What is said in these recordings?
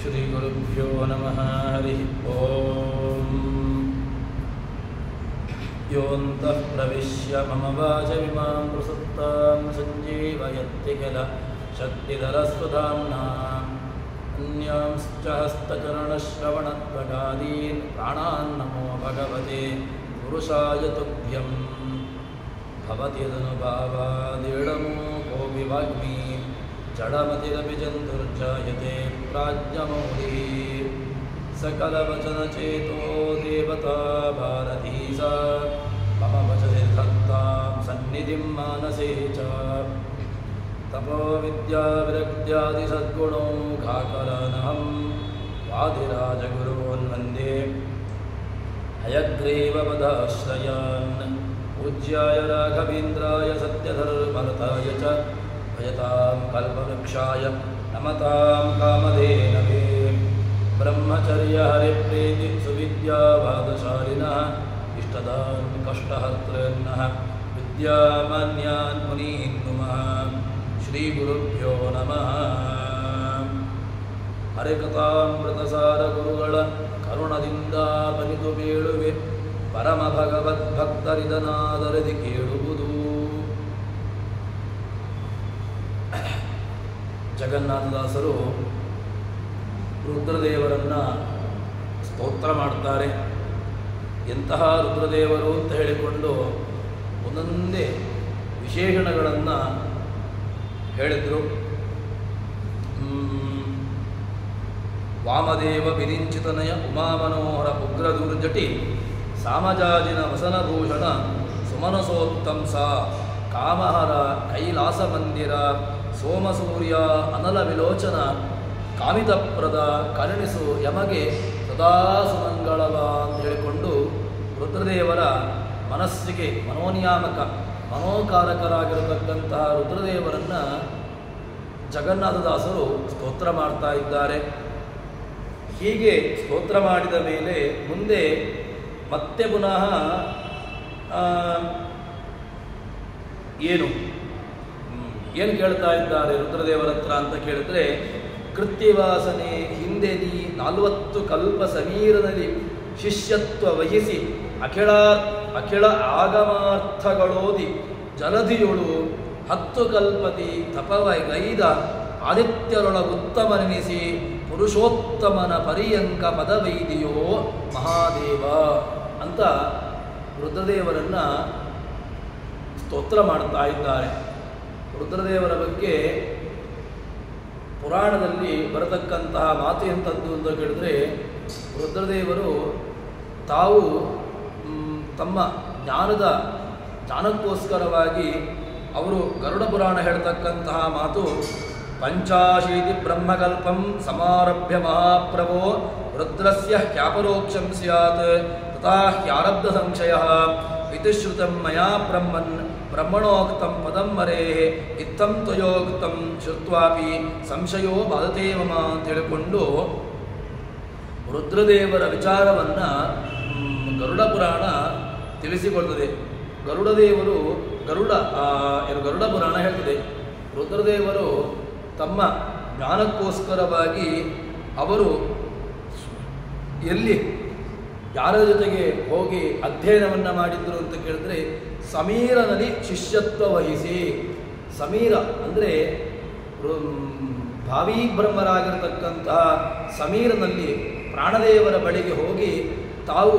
ಶ್ರೀಗುರುಭ್ಯೋ ನಮಃ ಹರಿ ಓಂ. ಯೋऽन्तಃ ಪ್ರವಿಶ್ಯ ಮಮ ವಾಚಮಿಮಾಂ ಪ್ರಸುಪ್ತಾಂ ಸಂಜೀವಯತ್ತಿ ಕಿಲ ಶಕ್ತಿಧರಸ್ವಧಾಮ್ನಾ ಅನ್ಯಾಂಶ್ಚ ಹಸ್ತಚರಣಶ್ರವಣತ್ವಗಾದೀನ್ ಪ್ರಾಣಾನ್ ನಮೋ ಭಗವತೆ ಪುರುಷಾಯ ತುಭ್ಯಂ. ಭವತಿ ತನುಭಾವಾದಿಡಮೋ ಕೋಪಿ ವಾಗ್ಮಿ ಜಡಮತಿರಪಿ ಜಂತುರ್ಜಾಯತೆ ಪ್ರಾಜ್ಞಮೌಲಿಃ. ಸಕಲವಚನಚೇತೋ ದೇವತಾ ಭಾರತೀ ಸಾ ಮಮ ವಚಸಿ ಧತ್ತಾಂ ಸನ್ನಿಧಿಂ ಮಾನಸೇ ಚ. ತಪೋ ವಿದ್ಯಾ ವಿರಕ್ತ್ಯಾದಿ ಸದ್ಗುಣೌಘಾಕರನಹಂ ವಾದಿರಾಜಗುರೋನ್ ವಂದೇ ಹಯಗ್ರೀವಪದಾಶ್ರಯಾನ್. ಪೂಜ್ಯಾಯ ರಾಘವೇಂದ್ರಾಯ ಸತ್ಯಧರ್ಮರತಾಯ ಚ ಭಜತಾಂ ಕಲ್ಪವೃಕ್ಷಾಯ ನಮತಾಂ ಕಾಮಧೇನವೇ. ಬ್ರಹ್ಮಚರ್ಯ ಹರಿಪ್ರೀತಿ ಸುವಿದ್ಯಾವಾದಶಾಲಿನಃ ಇಷ್ಟದಾನ್ ಕಷ್ಟಹರ್ತೃನ್ನಃ ವಿದ್ಯಾಮಾನ್ಯಾನ್ ಮುನೀನ್ ನುಮಃ. ಶ್ರೀಗುರುಭ್ಯೋ ನಮಃ. ಹರಿಕಥಾಮೃತಸಾರ ಗುರುಗಳ ಕರುಣದಿಂದ ಬನಿತು ಬೇಳುವೆ ಪರಮ ಭಗವದ್ಭಕ್ತರಿದನಾದರದಿ ಕೇಳುವುದು. ಜಗನ್ನಾಥದಾಸರು ರುದ್ರದೇವರನ್ನು ಸ್ತೋತ್ರ ಮಾಡ್ತಾರೆ. ಎಂತಹ ರುದ್ರದೇವರು ಅಂತ ಹೇಳಿಕೊಂಡು ಒಂದೊಂದೇ ವಿಶೇಷಣಗಳನ್ನು ಹೇಳಿದರು. ವಾಮದೇವ ವಿರಿಂಚಿತನಯ ಉಮಾಮನೋಹರ ಉಗ್ರದುರ್ಜಟಿ ಸಾಮಜಾಜಿನ ವಸನಭೂಷಣ ಸುಮನಸೋತ್ತಂಸ ಕಾಮಹರ ಕೈಲಾಸ ಮಂದಿರ ಸೋಮಸೂರ್ಯ ಅನಲ ವಿಲೋಚನ ಕಾಮಿತಪ್ರದ ಕರುಣಿಸು ಯಮಗೆ ಸದಾ ಸುಮಂಗಳವ ಅಂತ ಹೇಳಿಕೊಂಡು ರುದ್ರದೇವರ ಮನಸ್ಸಿಗೆ ಮನೋನಿಯಾಮಕ ಮನೋಕಾರಕರಾಗಿರತಕ್ಕಂತಹ ರುದ್ರದೇವರನ್ನು ಜಗನ್ನಾಥದಾಸರು ಸ್ತೋತ್ರ ಮಾಡ್ತಾ ಇದ್ದಾರೆ. ಹೀಗೆ ಸ್ತೋತ್ರ ಮಾಡಿದ ಮೇಲೆ ಮುಂದೆ ಮತ್ತೆ ಪುನಃ ಏನು ಕೇಳ್ತಾ ಇದ್ದಾರೆ ರುದ್ರದೇವರ ಹತ್ರ ಅಂತ ಕೇಳಿದ್ರೆ, ಕೃತ್ಯವಾಸನೆ ಹಿಂದೆ ನೀ 40 ಕಲ್ಪ ಸಮೀರನಲ್ಲಿ ಶಿಷ್ಯತ್ವ ವಹಿಸಿ ಅಖಿಳ ಆಗಮಾರ್ಥಗಳೋದಿ ಜಲಧಿಯೊಳು 10 ಕಲ್ಪತಿ ತಪವಗೈದ ಆದಿತ್ಯರೊಳಗುತ್ತಮನೆನಿಸಿ ಪುರುಷೋತ್ತಮನ ಪರ್ಯಂಕ ಪದವೈದಿಯೋ ಮಹಾದೇವ ಅಂತ ರುದ್ರದೇವರನ್ನು ಸ್ತೋತ್ರ ಮಾಡ್ತಾ ಇದ್ದಾರೆ. ರುದ್ರದೇವರ ಬಗ್ಗೆ ಪುರಾಣದಲ್ಲಿ ಬರತಕ್ಕಂತಹ ಮಾತು ಎಂಥದ್ದು ಅಂತ ಕೇಳಿದ್ರೆ, ರುದ್ರದೇವರು ತಾವು ತಮ್ಮ ಜ್ಞಾನಕ್ಕೋಸ್ಕರವಾಗಿ ಅವರು ಗರುಡ ಪುರಾಣ ಹೇಳ್ತಕ್ಕಂತಹ ಮಾತು, ಪಂಚಾಶೀತಿ ಬ್ರಹ್ಮಕಲ್ಪಂ ಸಮಾರಭ್ಯ ಮಹಾಪ್ರಭೋ ರುದ್ರಸ್ಯ ಹ್ಯಾಪರೋಕ್ಷಂ ಸ್ಯಾತ್ ತಥಾ ಹ್ಯಾರಬ್ಧ ಸಂಶಯ ವಿತಿಶ್ರುತಂ ಮಯಾ ಬ್ರಹ್ಮಣೋಕ್ತಂ ಪದಂ ಮರೇಃ ಇತ್ತಂ ತ್ವಯೋಕ್ತಂ ಶ್ರುತ್ವಾಪಿ ಸಂಶಯೋ ಬಾಧತೆ ಮಮ ಅಂತ ಹೇಳಿಕೊಂಡು ರುದ್ರದೇವರ ವಿಚಾರವನ್ನು ಗರುಡ ಪುರಾಣ ತಿಳಿಸಿಕೊಳ್ತದೆ. ಗರುಡ ಪುರಾಣ ಹೇಳ್ತದೆ, ರುದ್ರದೇವರು ತಮ್ಮ ಜ್ಞಾನಕ್ಕೋಸ್ಕರವಾಗಿ ಅವರು ಎಲ್ಲಿ ಯಾರ ಜೊತೆಗೆ ಹೋಗಿ ಅಧ್ಯಯನವನ್ನು ಮಾಡಿದ್ರು ಅಂತ ಕೇಳಿದ್ರೆ, ಸಮೀರನಲ್ಲಿ ಶಿಷ್ಯತ್ವ ವಹಿಸಿ. ಸಮೀರ ಅಂದರೆ ಭಾವಿ ಬ್ರಹ್ಮರಾಗಿರತಕ್ಕಂತಹ ಸಮೀರನಲ್ಲಿ ಪ್ರಾಣದೇವರ ಬಳಿಗೆ ಹೋಗಿ ತಾವು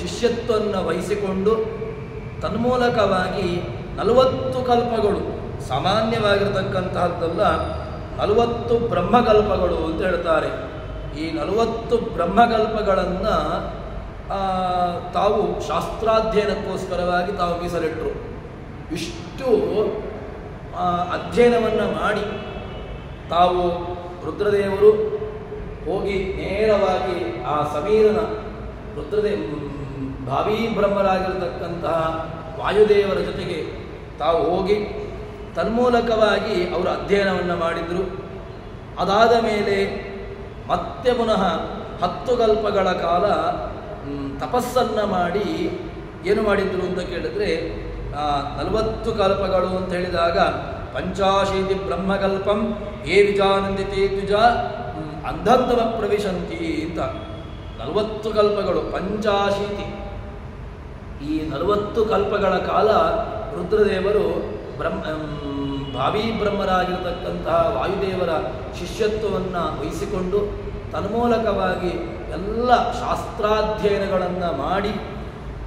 ಶಿಷ್ಯತ್ವವನ್ನು ವಹಿಸಿಕೊಂಡು ತನ್ಮೂಲಕವಾಗಿ 40 ಕಲ್ಪಗಳು, ಸಾಮಾನ್ಯವಾಗಿರತಕ್ಕಂತಹದ್ದಲ್ಲ, 40 ಬ್ರಹ್ಮಕಲ್ಪಗಳು ಅಂತ ಹೇಳ್ತಾರೆ. ಈ 40 ಬ್ರಹ್ಮಕಲ್ಪಗಳನ್ನು ತಾವು ಶಾಸ್ತ್ರಾಧ್ಯಯನಕ್ಕೋಸ್ಕರವಾಗಿ ತಾವು ಮೀಸಲಿಟ್ಟರು. ಇಷ್ಟು ಅಧ್ಯಯನವನ್ನು ಮಾಡಿ ತಾವು ರುದ್ರದೇವರು ಹೋಗಿ ನೇರವಾಗಿ ಆ ಸಮೀರನ ಭಾವಿ ಬ್ರಹ್ಮರಾಗಿರತಕ್ಕಂತಹ ವಾಯುದೇವರ ಜೊತೆಗೆ ತಾವು ಹೋಗಿ ತನ್ಮೂಲಕವಾಗಿ ಅವರು ಅಧ್ಯಯನವನ್ನು ಮಾಡಿದರು. ಅದಾದ ಮೇಲೆ ಮತ್ತೆ ಪುನಃ 10 ಕಲ್ಪಗಳ ಕಾಲ ತಪಸ್ಸನ್ನು ಮಾಡಿ ಏನು ಮಾಡಿದ್ರು ಅಂತ ಕೇಳಿದ್ರೆ, 40 ಕಲ್ಪಗಳು ಅಂತ ಹೇಳಿದಾಗ ಪಂಚಾಶೀತಿ ಬ್ರಹ್ಮಕಲ್ಪಂ ಯೇ ವಿಜಾನಂದಿತೆ ದ್ವಿಜ ಅಂಧಂತಮ ಪ್ರವಿಶಂತಿ ಅಂತ 40 ಕಲ್ಪಗಳು ಪಂಚಾಶೀತಿ. ಈ 40 ಕಲ್ಪಗಳ ಕಾಲ ರುದ್ರದೇವರು ಭಾವಿ ಬ್ರಹ್ಮರಾಗಿರತಕ್ಕಂತಹ ವಾಯುದೇವರ ಶಿಷ್ಯತ್ವವನ್ನು ವಹಿಸಿಕೊಂಡು ತನ್ಮೂಲಕವಾಗಿ ಎಲ್ಲ ಶಾಸ್ತ್ರಾಧ್ಯಯನಗಳನ್ನು ಮಾಡಿ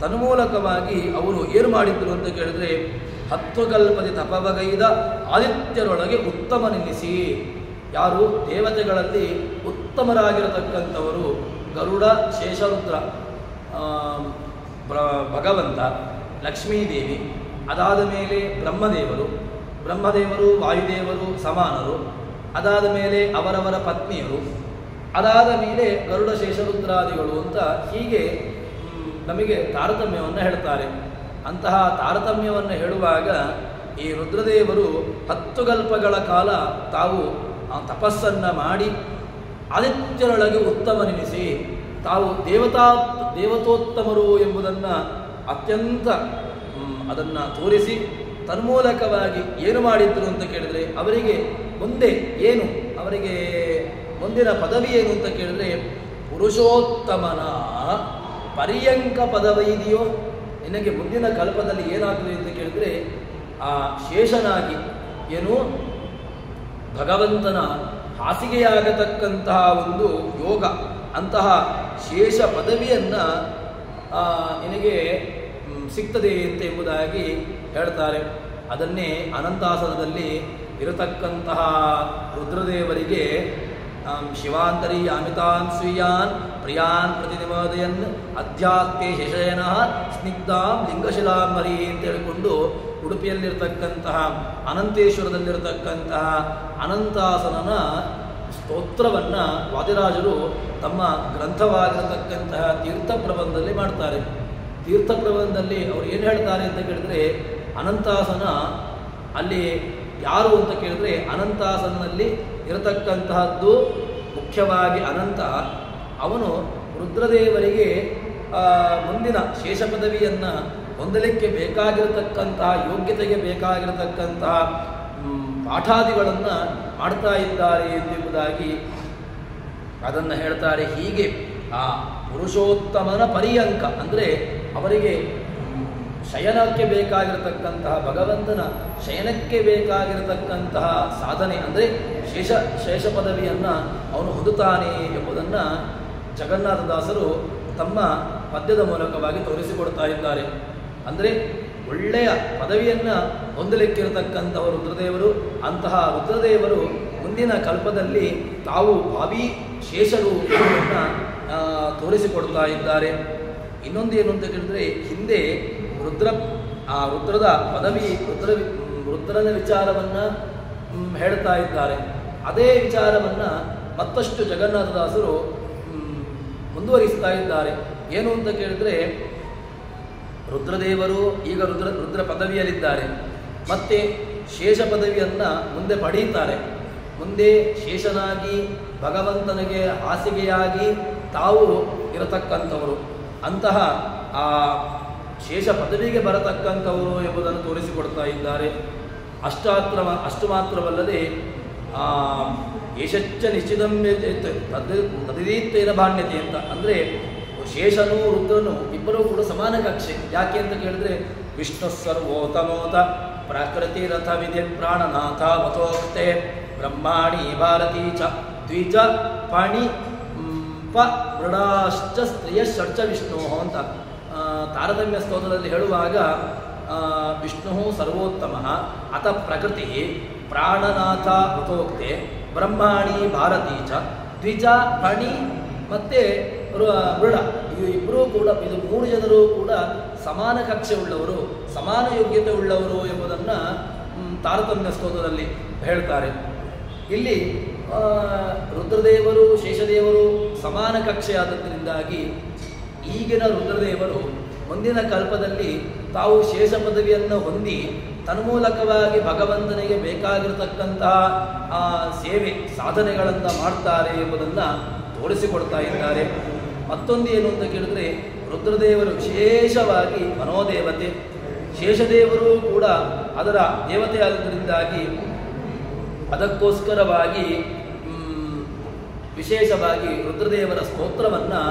ತನ್ಮೂಲಕವಾಗಿ ಅವರು ಏನು ಮಾಡಿದ್ರು ಅಂತ ಕೇಳಿದರೆ 10 ಕಲ್ಪದಿ ತಪವಗೈದ ಆದಿತ್ಯರೊಳಗೆ ಉತ್ತಮ ನಿಲ್ಲಿಸಿ. ಯಾರು ದೇವತೆಗಳಲ್ಲಿ ಉತ್ತಮರಾಗಿರತಕ್ಕಂಥವರು ಗರುಡ, ಶೇಷರುದ್ರ, ಭಗವಂತ, ಲಕ್ಷ್ಮೀದೇವಿ, ಅದಾದ ಮೇಲೆ ಬ್ರಹ್ಮದೇವರು ವಾಯುದೇವರು ಸಮಾನರು, ಅದಾದ ಮೇಲೆ ಅವರವರ ಪತ್ನಿಯರು, ಅದಾದ ಮೇಲೆ ಗರುಡ ಶೇಷರುದ್ರಾದಿಗಳು ಅಂತ ಹೀಗೆ ನಮಗೆ ತಾರತಮ್ಯವನ್ನು ಹೇಳ್ತಾರೆ. ಅಂತಹ ತಾರತಮ್ಯವನ್ನು ಹೇಳುವಾಗ ಈ ರುದ್ರದೇವರು 10 ಕಲ್ಪಗಳ ಕಾಲ ತಾವು ತಪಸ್ಸನ್ನು ಮಾಡಿ ಆದಿತ್ಯರೊಳಗೆ ಉತ್ತಮನೆನಿಸಿ ತಾವು ದೇವತೋತ್ತಮರು ಎಂಬುದನ್ನು ಅತ್ಯಂತ ಅದನ್ನು ತೋರಿಸಿ ತನ್ಮೂಲಕವಾಗಿ ಏನು ಮಾಡಿದ್ರು ಅಂತ ಕೇಳಿದರೆ ಅವರಿಗೆ ಮುಂದೆ ಏನು, ಅವರಿಗೆ ಮುಂದಿನ ಪದವಿ ಏನು ಅಂತ ಕೇಳಿದರೆ ಪುರುಷೋತ್ತಮನ ಪರ್ಯಂಕ ಪದವಿದೆಯೋ, ನಿನಗೆ ಮುಂದಿನ ಕಲ್ಪದಲ್ಲಿ ಏನಾಗ್ತದೆ ಅಂತ ಕೇಳಿದರೆ ಆ ಶೇಷನಾಗಿ ಏನು ಭಗವಂತನ ಹಾಸಿಗೆಯಾಗತಕ್ಕಂತಹ ಒಂದು ಯೋಗ, ಅಂತಹ ಶೇಷ ಪದವಿಯನ್ನು ನಿನಗೆ ಸಿಗ್ತದೆ ಅಂತ ಎಂಬುದಾಗಿ ಹೇಳ್ತಾರೆ. ಅದನ್ನೇ ಅನಂತಾಸನದಲ್ಲಿ ಇರತಕ್ಕಂತಹ ರುದ್ರದೇವರಿಗೆ ಶಿವಾಂತರಿ ಅಮಿತಾನ್ ಸ್ವೀಯಾನ್ ಪ್ರಿಯಾನ್ ಪ್ರತಿನಿವಾದಯನ್ ಅಧ್ಯಾತ್ಮೆ ಶೇಷಯನ ಸ್ನಿಗ್ಧಾಂ ಲಿಂಗಶಿಲಾಂ ಮರಿ ಅಂತ ಹೇಳಿಕೊಂಡು ಉಡುಪಿಯಲ್ಲಿರ್ತಕ್ಕಂತಹ ಅನಂತೇಶ್ವರದಲ್ಲಿರತಕ್ಕಂತಹ ಅನಂತಾಸನನ ಸ್ತೋತ್ರವನ್ನು ವಾದಿರಾಜರು ತಮ್ಮ ಗ್ರಂಥವಾಗಿರತಕ್ಕಂತಹ ತೀರ್ಥ ಪ್ರಬಂಧದಲ್ಲಿ ಮಾಡ್ತಾರೆ. ತೀರ್ಥ ಪ್ರಬಂಧದಲ್ಲಿ ಅವರು ಏನು ಹೇಳ್ತಾರೆ ಅಂತ ಕೇಳಿದರೆ ಅನಂತಾಸನ ಅಲ್ಲಿ ಯಾರು ಅಂತ ಕೇಳಿದರೆ ಅನಂತಾಸನಲ್ಲಿ ಇರತಕ್ಕಂತಹದ್ದು ಮುಖ್ಯವಾಗಿ ಅನಂತ. ಅವನು ರುದ್ರದೇವರಿಗೆ ಮುಂದಿನ ಶೇಷ ಪದವಿಯನ್ನು ಹೊಂದಲಿಕ್ಕೆ ಬೇಕಾಗಿರತಕ್ಕಂತಹ ಯೋಗ್ಯತೆಗೆ ಬೇಕಾಗಿರತಕ್ಕಂತಹ ಪಾಠಾದಿಗಳನ್ನು ಮಾಡ್ತಾ ಇದ್ದಾರೆ ಎಂಬುದಾಗಿ ಅದನ್ನು ಹೇಳ್ತಾರೆ. ಹೀಗೆ ಆ ಪುರುಷೋತ್ತಮನ ಪರ್ಯಂಕ ಅಂದರೆ ಅವರಿಗೆ ಶಯನಕ್ಕೆ ಬೇಕಾಗಿರತಕ್ಕಂತಹ ಭಗವಂತನ ಶಯನಕ್ಕೆ ಬೇಕಾಗಿರತಕ್ಕಂತಹ ಸಾಧನೆ ಅಂದರೆ ಶೇಷ ಪದವಿಯನ್ನು ಅವನು ಹೊಂದುತ್ತಾನೆ ಎಂಬುದನ್ನು ಜಗನ್ನಾಥದಾಸರು ತಮ್ಮ ಪದ್ಯದ ಮೂಲಕವಾಗಿ ತೋರಿಸಿಕೊಡ್ತಾ ಇದ್ದಾರೆ. ಅಂದರೆ ಒಳ್ಳೆಯ ಪದವಿಯನ್ನು ಹೊಂದಲಿಕ್ಕಿರತಕ್ಕಂತಹ ರುದ್ರದೇವರು, ಅಂತಹ ರುದ್ರದೇವರು ಮುಂದಿನ ಕಲ್ಪದಲ್ಲಿ ತಾವು ಭಾವಿ ಶೇಷರು ಎಂಬುದನ್ನು ತೋರಿಸಿಕೊಡ್ತಾ ಇದ್ದಾರೆ. ಇನ್ನೊಂದು ಏನು ಅಂತ ಕೇಳಿದ್ರೆ ಹಿಂದೆ ರುದ್ರದ ಪದವಿ ರುದ್ರನ ವಿಚಾರವನ್ನು ಹೇಳ್ತಾ ಇದ್ದಾರೆ. ಅದೇ ವಿಚಾರವನ್ನು ಮತ್ತಷ್ಟು ಜಗನ್ನಾಥದಾಸರು ಮುಂದುವರಿಸ್ತಾ ಇದ್ದಾರೆ. ಏನು ಅಂತ ಕೇಳಿದ್ರೆ ರುದ್ರದೇವರು ಈಗ ರುದ್ರ ಪದವಿಯಲ್ಲಿದ್ದಾರೆ, ಮತ್ತೆ ಶೇಷ ಪದವಿಯನ್ನು ಮುಂದೆ ಪಡೆಯುತ್ತಾರೆ. ಮುಂದೆ ಶೇಷನಾಗಿ ಭಗವಂತನಿಗೆ ಹಾಸಿಗೆಯಾಗಿ ತಾವು ಇರತಕ್ಕಂಥವರು, ಅಂತಹ ಆ ಶೇಷ ಪದವಿಗೆ ಬರತಕ್ಕಂಥವರು ಎಂಬುದನ್ನು ತೋರಿಸಿಕೊಡ್ತಾ ಇದ್ದಾರೆ. ಅಷ್ಟು ಮಾತ್ರವಲ್ಲದೆ ಯಶಚ್ಚ ನಿಶ್ಚಿತಂ ತದಿದೀತ್ತೇನ ಭಾಣ್ಯತೆ ಅಂತ, ಅಂದರೆ ಶೇಷನೂ ರುದ್ರನು ಇಬ್ಬರೂ ಕೂಡ ಸಮಾನ ಕಕ್ಷೆ. ಯಾಕೆ ಅಂತ ಕೇಳಿದ್ರೆ ವಿಷ್ಣು ಸರ್ವೋತ್ತಮೋತ ಪ್ರಕೃತಿರಥ ವಿಧಿ ಪ್ರಾಣನಾಥ ವತೋಕ್ತೆ ಬ್ರಹ್ಮಾಣಿ ಭಾರತೀ ಚ ದ್ವಿಜ ಪಾಣಿ ಮೃಡಾಶ್ಚ ಸ್ತ್ರೀಯ ಷಡ್ಚ ವಿಷ್ಣು ಅಂತ ತಾರತಮ್ಯ ಸ್ತೋತ್ರದಲ್ಲಿ ಹೇಳುವಾಗ ವಿಷ್ಣು ಸರ್ವೋತ್ತಮ ಅಥ ಪ್ರಕೃತಿ ಪ್ರಾಣನಾಥ ವತೋಕ್ತೆ ಬ್ರಹ್ಮಾಣಿ ಭಾರತೀ ಚ ದ್ವಿಜ ಫಣಿ ಮತ್ತು ಮೃಡ, ಇದು ಇಬ್ಬರೂ ಕೂಡ, ಇದು 3 ಜನರು ಕೂಡ ಸಮಾನ ಕಕ್ಷೆ ಉಳ್ಳವರು, ಸಮಾನ ಯೋಗ್ಯತೆ ಉಳ್ಳವರು ಎಂಬುದನ್ನು ತಾರತಮ್ಯ ಸ್ತೋತ್ರದಲ್ಲಿ ಹೇಳ್ತಾರೆ. ಇಲ್ಲಿ ರುದ್ರದೇವರು ಶೇಷದೇವರು ಸಮಾನ ಕಕ್ಷೆಯಾದದ್ದರಿಂದಾಗಿ ಈಗಿನ ರುದ್ರದೇವರು ಮುಂದಿನ ಕಲ್ಪದಲ್ಲಿ ತಾವು ಶೇಷ ಪದವಿಯನ್ನು ಹೊಂದಿ ತನ್ಮೂಲಕವಾಗಿ ಭಗವಂತನಿಗೆ ಬೇಕಾಗಿರತಕ್ಕಂತಹ ಸೇವೆ ಸಾಧನೆಗಳನ್ನು ಮಾಡ್ತಾರೆ ಎಂಬುದನ್ನು ತೋರಿಸಿಕೊಡ್ತಾ ಇದ್ದಾರೆ. ಮತ್ತೊಂದು ಏನು ಅಂತ ಕೇಳಿದ್ರೆ ರುದ್ರದೇವರು ವಿಶೇಷವಾಗಿ ಮನೋದೇವತೆ, ಶೇಷದೇವರು ಕೂಡ ಅದರ ದೇವತೆ ಆದದ್ದರಿಂದಾಗಿ ಅದಕ್ಕೋಸ್ಕರವಾಗಿ ವಿಶೇಷವಾಗಿ ರುದ್ರದೇವರ ಸ್ತೋತ್ರವನ್ನು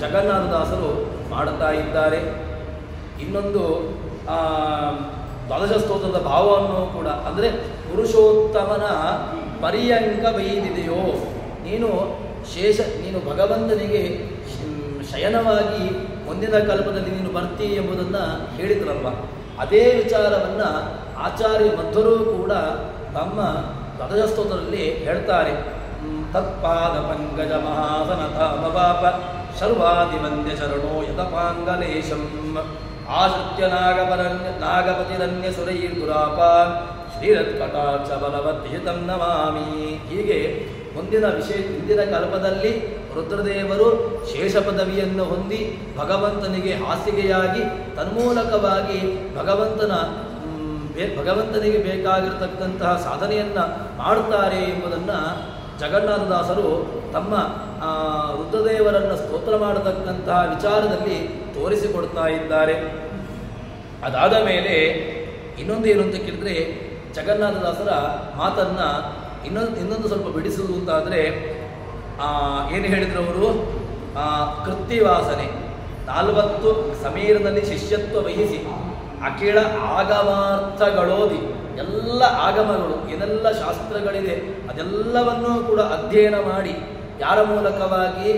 ಜಗನ್ನಾಥದಾಸರು ಮಾಡುತ್ತಾ ಇದ್ದಾರೆ. ಇನ್ನೊಂದು ದ್ವಾದಶ ಸ್ತೋತ್ರದ ಭಾವವನ್ನು ಕೂಡ, ಅಂದರೆ ಪುರುಷೋತ್ತಮನ ಪರ್ಯಂಕವೈದಿದೆಯೋ, ನೀನು ಭಗವಂತನಿಗೆ ಶಯನವಾಗಿ ಮುಂದಿನ ಕಲ್ಪದಲ್ಲಿ ನೀನು ಬರ್ತಿ ಎಂಬುದನ್ನು ಹೇಳಿದ್ರಲ್ವ, ಅದೇ ವಿಚಾರವನ್ನು ಆಚಾರ್ಯ ಮಧ್ವರು ಕೂಡ ತಮ್ಮ ದ್ವಾದಶ ಸ್ತೋತ್ರದಲ್ಲಿ ಹೇಳ್ತಾರೆ. ತತ್ಪಾದ ಪಂಕಜ ಮಹಾಸನತಾಮವಾಪ ಶರ್ವಾದಿವಂದ್ಯ ಶರಣೋ ಯತಪಾಂಗಲೇಶಂ ಆಶ್ರಿತ್ಯ ನಾಗಪತಿರನ್ಯ ಸುರೈರ್ದುರಾಪ ಶ್ರೀರತ್ಕಟಾಕ್ಷ ಬಲವದ್ಧಿತಂ ನಮಾಮಿ. ಹೀಗೆ ಮುಂದಿನ ಕಲ್ಪದಲ್ಲಿ ರುದ್ರದೇವರು ಶೇಷ ಪದವಿಯನ್ನು ಹೊಂದಿ ಭಗವಂತನಿಗೆ ಹಾಸಿಗೆಯಾಗಿ ತನ್ಮೂಲಕವಾಗಿ ಭಗವಂತನಿಗೆ ಬೇಕಾಗಿರತಕ್ಕಂತಹ ಸಾಧನೆಯನ್ನು ಮಾಡುತ್ತಾರೆ ಎಂಬುದನ್ನು ಜಗನ್ನಾಥದಾಸರು ತಮ್ಮ ರುದ್ರದೇವರನ್ನು ಸ್ತೋತ್ರ ಮಾಡತಕ್ಕಂತಹ ವಿಚಾರದಲ್ಲಿ ತೋರಿಸಿಕೊಡ್ತಾ ಇದ್ದಾರೆ. ಅದಾದ ಮೇಲೆ ಇನ್ನೊಂದು ಏನು ಅಂತ ಕೇಳಿದ್ರೆ, ಜಗನ್ನಾಥದಾಸರ ಮಾತನ್ನು ಇನ್ನೊಂದು ಸ್ವಲ್ಪ ಬಿಡಿಸುವುದು ಅಂತಾದರೆ ಏನು ಹೇಳಿದ್ರು ಅವರು, ಕೃತ್ತಿವಾಸನೆ 40 ಸಮೀರದಲ್ಲಿ ಶಿಷ್ಯತ್ವ ವಹಿಸಿ ಅಖಿಳ ಆಗಮಾರ್ಥಗಳೋದಿ, ಎಲ್ಲ ಆಗಮಗಳು ಏನೆಲ್ಲ ಶಾಸ್ತ್ರಗಳಿದೆ ಅದೆಲ್ಲವನ್ನೂ ಕೂಡ ಅಧ್ಯಯನ ಮಾಡಿ, ಯಾರ ಮೂಲಕವಾಗಿ?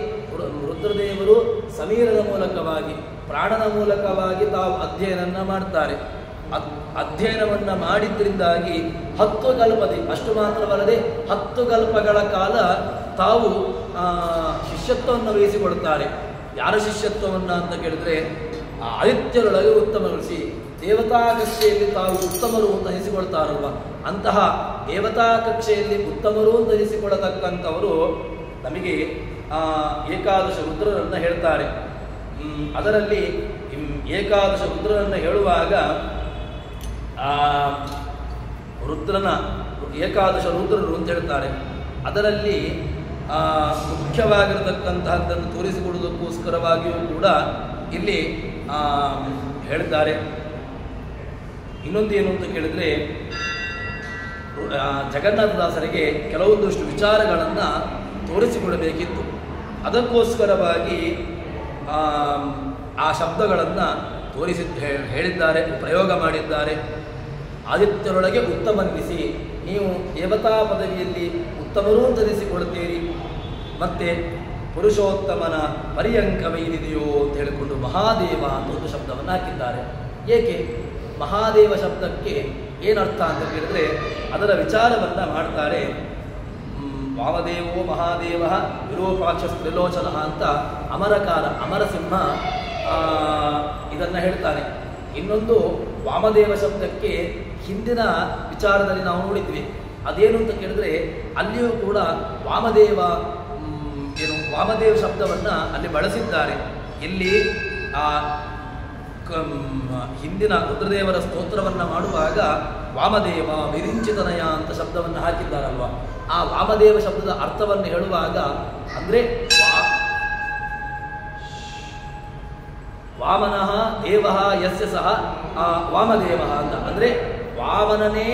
ರುದ್ರದೇವರು ಸಮೀರದ ಮೂಲಕವಾಗಿ, ಪ್ರಾಣನ ಮೂಲಕವಾಗಿ ತಾವು ಅಧ್ಯಯನ ಮಾಡ್ತಾರೆ. ಅಧ್ಯಯನವನ್ನು ಮಾಡಿದ್ರಿಂದಾಗಿ 10 ಕಲ್ಪದಿ, ಅಷ್ಟು ಮಾತ್ರವಲ್ಲದೆ 10 ಕಲ್ಪಗಳ ಕಾಲ ತಾವು ಶಿಷ್ಯತ್ವವನ್ನು ವಹಿಸಿಕೊಡುತ್ತಾರೆ. ಯಾರ ಶಿಷ್ಯತ್ವವನ್ನು ಅಂತ ಕೇಳಿದ್ರೆ, ಆದಿತ್ಯರೊಳಗೆ ಉತ್ತಮಗೊಳಿಸಿ ದೇವತಾ ಕಕ್ಷೆಯಲ್ಲಿ ತಾವು ಉತ್ತಮರು ಅಂತ ಅನಿಸಿಕೊಳ್ತಾರಲ್ವ, ಅಂತಹ ದೇವತಾ ಕಕ್ಷೆಯಲ್ಲಿ ಉತ್ತಮರು ಅಂತ ಅನಿಸಿಕೊಳ್ಳತಕ್ಕಂಥವರು ನಮಗೆ ಏಕಾದಶ ರುದ್ರರನ್ನು ಹೇಳ್ತಾರೆ. ಅದರಲ್ಲಿ ಏಕಾದಶ ರುದ್ರರನ್ನು ಹೇಳುವಾಗ ಏಕಾದಶ ರುದ್ರರು ಅಂತ ಹೇಳ್ತಾರೆ. ಅದರಲ್ಲಿ ಮುಖ್ಯವಾಗಿರತಕ್ಕಂತಹದ್ದನ್ನು ತೋರಿಸಿಕೊಡುವುದಕ್ಕೋಸ್ಕರವಾಗಿಯೂ ಕೂಡ ಇಲ್ಲಿ ಹೇಳಿದ್ದಾರೆ. ಇನ್ನೊಂದು ಏನು ಅಂತ ಕೇಳಿದ್ರೆ, ಜಗನ್ನಾಥದಾಸರಿಗೆ ಕೆಲವೊಂದಷ್ಟು ವಿಚಾರಗಳನ್ನು ತೋರಿಸಿಕೊಡಬೇಕಿತ್ತು. ಅದಕ್ಕೋಸ್ಕರವಾಗಿ ಆ ಶಬ್ದಗಳನ್ನು ಹೇಳಿದ್ದಾರೆ, ಪ್ರಯೋಗ ಮಾಡಿದ್ದಾರೆ. ಆದಿತ್ಯರೊಳಗೆ ಉತ್ತಮನಿಸಿ, ನೀವು ದೇವತಾ ಪದವಿಯಲ್ಲಿ ಉತ್ತಮರೂ ಅಂತನಿಸಿಕೊಳ್ಳುತ್ತೀರಿ, ಮತ್ತು ಪುರುಷೋತ್ತಮನ ಪರ್ಯಂಕವೈದಿದೆಯೋ ಅಂತ ಹೇಳಿಕೊಂಡು ಮಹಾದೇವ ಅಂತ ಒಂದು ಶಬ್ದವನ್ನು ಹಾಕಿದ್ದಾರೆ. ಏಕೆ ಮಹಾದೇವ ಶಬ್ದಕ್ಕೆ ಏನರ್ಥ ಅಂತ ಕೇಳಿದ್ರೆ, ಅದರ ವಿಚಾರವನ್ನು ಮಾಡ್ತಾರೆ. ವಾಮದೇವೋ ಮಹಾದೇವ ವಿರೂಪಾಕ್ಷ ತ್ರಿಲೋಚನ ಅಂತ ಅಮರಕಾರ ಅಮರಸಿಂಹ ಇದನ್ನು ಹೇಳ್ತಾನೆ. ಇನ್ನೊಂದು ವಾಮದೇವ ಶಬ್ದಕ್ಕೆ ಹಿಂದಿನ ವಿಚಾರದಲ್ಲಿ ನಾವು ನೋಡಿದ್ವಿ. ಅದೇನು ಅಂತ ಕೇಳಿದ್ರೆ, ಅಲ್ಲಿಯೂ ಕೂಡ ವಾಮದೇವ ಶಬ್ದವನ್ನು ಅಲ್ಲಿ ಬಳಸಿದ್ದಾರೆ. ಇಲ್ಲಿ ಹಿಂದಿನ ರುದ್ರದೇವರ ಸ್ತೋತ್ರವನ್ನು ಮಾಡುವಾಗ ವಾಮದೇವ ವಿರಿಂಚಿತನಯ ಅಂತ ಶಬ್ದವನ್ನು ಹಾಕಿದ್ದಾರಲ್ವ, ಆ ವಾಮದೇವ ಶಬ್ದದ ಅರ್ಥವನ್ನು ಹೇಳುವಾಗ ಅಂದರೆ ವಾಮನಃ ದೇವ ಯಸ್ಯ ಸಹ ವಾಮದೇವ ಅಂತ, ಅಂದರೆ ವಾಮನನೇ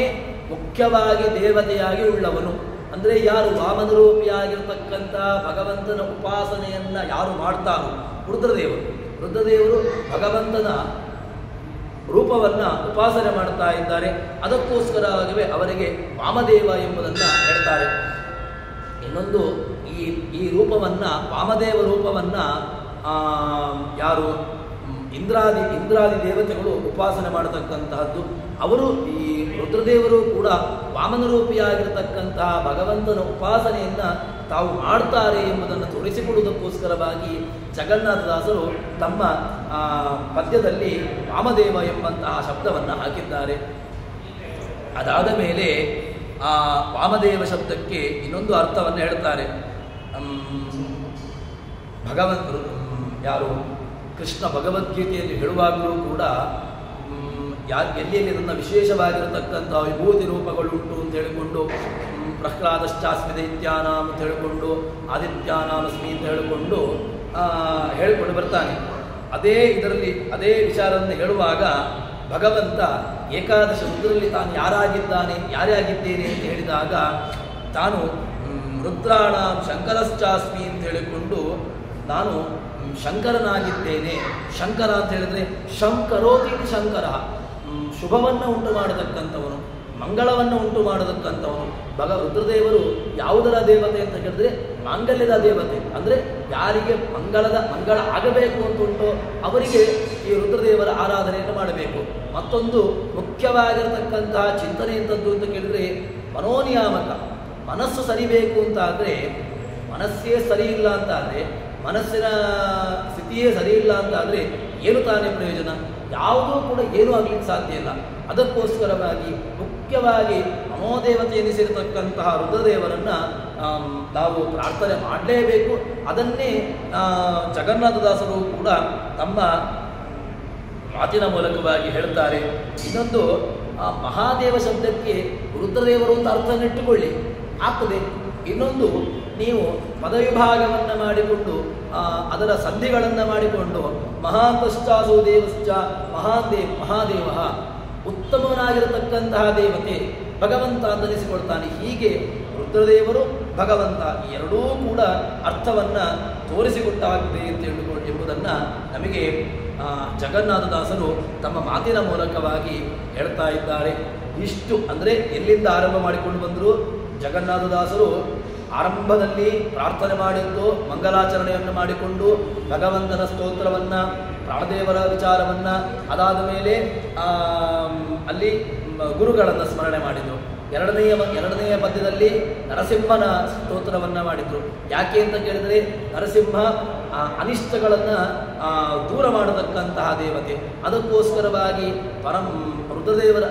ಮುಖ್ಯವಾಗಿ ದೇವತೆಯಾಗಿ ಉಳ್ಳವನು. ಅಂದರೆ ಯಾರು ವಾಮನರೂಪಿಯಾಗಿರ್ತಕ್ಕಂಥ ಭಗವಂತನ ಉಪಾಸನೆಯನ್ನು ಯಾರು ಮಾಡ್ತಾರೋ ರುದ್ರದೇವರು ಭಗವಂತನ ರೂಪವನ್ನು ಉಪಾಸನೆ ಮಾಡ್ತಾ ಇದ್ದಾರೆ. ಅದಕ್ಕೋಸ್ಕರವೇ ಅವರಿಗೆ ವಾಮದೇವ ಎಂಬುದನ್ನು ಹೇಳ್ತಾರೆ. ಇನ್ನೊಂದು ಈ ರೂಪವನ್ನು, ವಾಮದೇವ ರೂಪವನ್ನು ಯಾರು ಇಂದ್ರಾದಿ ದೇವತೆಗಳು ಉಪಾಸನೆ ಮಾಡತಕ್ಕಂತಹದ್ದು. ಅವರು ಈ ರುದ್ರದೇವರು ಕೂಡ ವಾಮನರೂಪಿಯಾಗಿರ್ತಕ್ಕಂತಹ ಭಗವಂತನ ಉಪಾಸನೆಯನ್ನು ತಾವು ಮಾಡ್ತಾರೆ ಎಂಬುದನ್ನು ತೋರಿಸಿಕೊಡುವುದಕ್ಕೋಸ್ಕರವಾಗಿ ಜಗನ್ನಾಥದಾಸರು ತಮ್ಮ ಪದ್ಯದಲ್ಲಿ ವಾಮದೇವ ಎಂಬಂತಹ ಶಬ್ದವನ್ನು ಹಾಕಿದ್ದಾರೆ. ಅದಾದ ಮೇಲೆ ಆ ವಾಮದೇವ ಶಬ್ದಕ್ಕೆ ಇನ್ನೊಂದು ಅರ್ಥವನ್ನು ಹೇಳ್ತಾರೆ. ಯಾರು ಕೃಷ್ಣ ಭಗವದ್ಗೀತೆಯಲ್ಲಿ ಹೇಳುವಾಗಲೂ ಕೂಡ ಎಲ್ಲಿ ಇದನ್ನು ವಿಶೇಷವಾಗಿರತಕ್ಕಂಥ ವಿಭೂತಿ ರೂಪಗಳುಂಟು ಅಂತ ಹೇಳಿಕೊಂಡು, ಪ್ರಹ್ಲಾದಶ್ಚಾಸ್ಮಿ ದೈತ್ಯಾನಾಮ್ ಅಂತ ಹೇಳಿಕೊಂಡು, ಆದಿತ್ಯಾನಾಮಸ್ಮಿ ಅಂತ ಹೇಳಿಕೊಂಡು ಬರ್ತಾನೆ. ಅದೇ ವಿಚಾರವನ್ನು ಹೇಳುವಾಗ ಭಗವಂತ ಏಕಾದಶ ರುದ್ರರಲ್ಲಿ ತಾನು ಯಾರೇ ಆಗಿದ್ದೇನೆ ಅಂತ ಹೇಳಿದಾಗ ತಾನು ರುದ್ರಾಣಾಂ ಶಂಕರಶ್ಚಾಸ್ಮಿ ಅಂತ ಹೇಳಿಕೊಂಡು ನಾನು ಶಂಕರನಾಗಿದ್ದೇನೆ. ಶಂಕರ ಅಂತ ಹೇಳಿದ್ರೆ ಶಂಕರೋತಿ ಶಂಕರ, ಶುಭವನ್ನು ಉಂಟು ಮಾಡತಕ್ಕಂಥವನು, ಮಂಗಳವನ್ನು ಉಂಟು ಮಾಡತಕ್ಕಂಥವನು. ರುದ್ರದೇವರು ಯಾವುದರ ದೇವತೆ ಅಂತ ಹೇಳಿದ್ರೆ ಮಾಂಗಲ್ಯದ ದೇವತೆ. ಅಂದರೆ ಯಾರಿಗೆ ಮಂಗಳ ಆಗಬೇಕು ಅಂತ ಉಂಟು ಅವರಿಗೆ ಈ ರುದ್ರದೇವರ ಆರಾಧನೆಯನ್ನು ಮಾಡಬೇಕು. ಮತ್ತೊಂದು ಮುಖ್ಯವಾಗಿರತಕ್ಕಂತಹ ಚಿಂತನೆ ಎಂಥದ್ದು ಅಂತ ಕೇಳಿದ್ರೆ ಮನೋನಿಯಾಮಕ. ಮನಸ್ಸು ಸರಿಬೇಕು ಅಂತ ಆದರೆ, ಮನಸ್ಸೇ ಸರಿ ಇಲ್ಲ ಅಂತ ಆದರೆ, ಮನಸ್ಸಿನ ಸ್ಥಿತಿಯೇ ಸರಿ ಇಲ್ಲ ಅಂತ ಆದರೆ ಏನು ತಾನೇ ಪ್ರಯೋಜನ? ಯಾವುದೂ ಕೂಡ ಏನೂ ಆಗಲಿಕ್ಕೆ ಸಾಧ್ಯ ಇಲ್ಲ. ಅದಕ್ಕೋಸ್ಕರವಾಗಿ ಮುಖ್ಯವಾಗಿ ಮನೋದೇವತೆ ಎನಿಸಿರತಕ್ಕಂತಹ ರುದ್ರದೇವರನ್ನು ನಾವು ಪ್ರಾರ್ಥನೆ ಮಾಡಲೇಬೇಕು. ಅದನ್ನೇ ಜಗನ್ನಾಥದಾಸರು ಕೂಡ ತಮ್ಮ ಮಾತಿನ ಮೂಲಕವಾಗಿ ಹೇಳ್ತಾರೆ. ಇನ್ನೊಂದು, ಮಹಾದೇವ ಶಬ್ದಕ್ಕೆ ರುದ್ರದೇವರು ಅಂತ ಅರ್ಥ ಇಟ್ಟುಕೊಳ್ಳಿ, ಆಗ್ತದೆ. ಇನ್ನೊಂದು, ನೀವು ಪದವಿಭಾಗವನ್ನು ಮಾಡಿಕೊಂಡು ಅದರ ಸಂಧಿಗಳನ್ನು ಮಾಡಿಕೊಂಡು ಮಹಾಂತಶ್ಚಾಸು ದೇವಶ್ಚ ಮಹಾದೇವ, ಉತ್ತಮನಾಗಿರತಕ್ಕಂತಹ ದೇವತೆ ಭಗವಂತ ಅಂತ ಅನಿಸಿಕೊಳ್ತಾನೆ. ಹೀಗೆ ರುದ್ರದೇವರು ಭಗವಂತ ಎರಡೂ ಕೂಡ ಅರ್ಥವನ್ನು ತೋರಿಸಿಕೊಟ್ಟಾಗಿದೆ ಅಂತ ಎಂಬುದನ್ನು ನಮಗೆ ಜಗನ್ನಾಥದಾಸರು ತಮ್ಮ ಮಾತಿನ ಮೂಲಕವಾಗಿ ಹೇಳ್ತಾ ಇದ್ದಾರೆ. ಇಷ್ಟು ಅಂದರೆ ಎಲ್ಲಿಂದ ಆರಂಭ ಮಾಡಿಕೊಂಡು ಬಂದರು? ಜಗನ್ನಾಥದಾಸರು ಆರಂಭದಲ್ಲಿ ಪ್ರಾರ್ಥನೆ ಮಾಡಿದ್ದು ಮಂಗಲಾಚರಣೆಯನ್ನು ಮಾಡಿಕೊಂಡು ಭಗವಂತನ ಸ್ತೋತ್ರವನ್ನು, ಪ್ರಾಣದೇವರ ವಿಚಾರವನ್ನು, ಅದಾದ ಮೇಲೆ ಅಲ್ಲಿ ಗುರುಗಳನ್ನು ಸ್ಮರಣೆ ಮಾಡಿದರು. ಎರಡನೆಯ ಪದ್ಯದಲ್ಲಿ ನರಸಿಂಹನ ಸ್ತೋತ್ರವನ್ನು ಮಾಡಿದರು. ಯಾಕೆ ಅಂತ ಕೇಳಿದರೆ ನರಸಿಂಹ ಅನಿಷ್ಟಗಳನ್ನು ದೂರ ಮಾಡತಕ್ಕಂತಹ ದೇವತೆ. ಅದಕ್ಕೋಸ್ಕರವಾಗಿ ರುದ್ರದೇವರ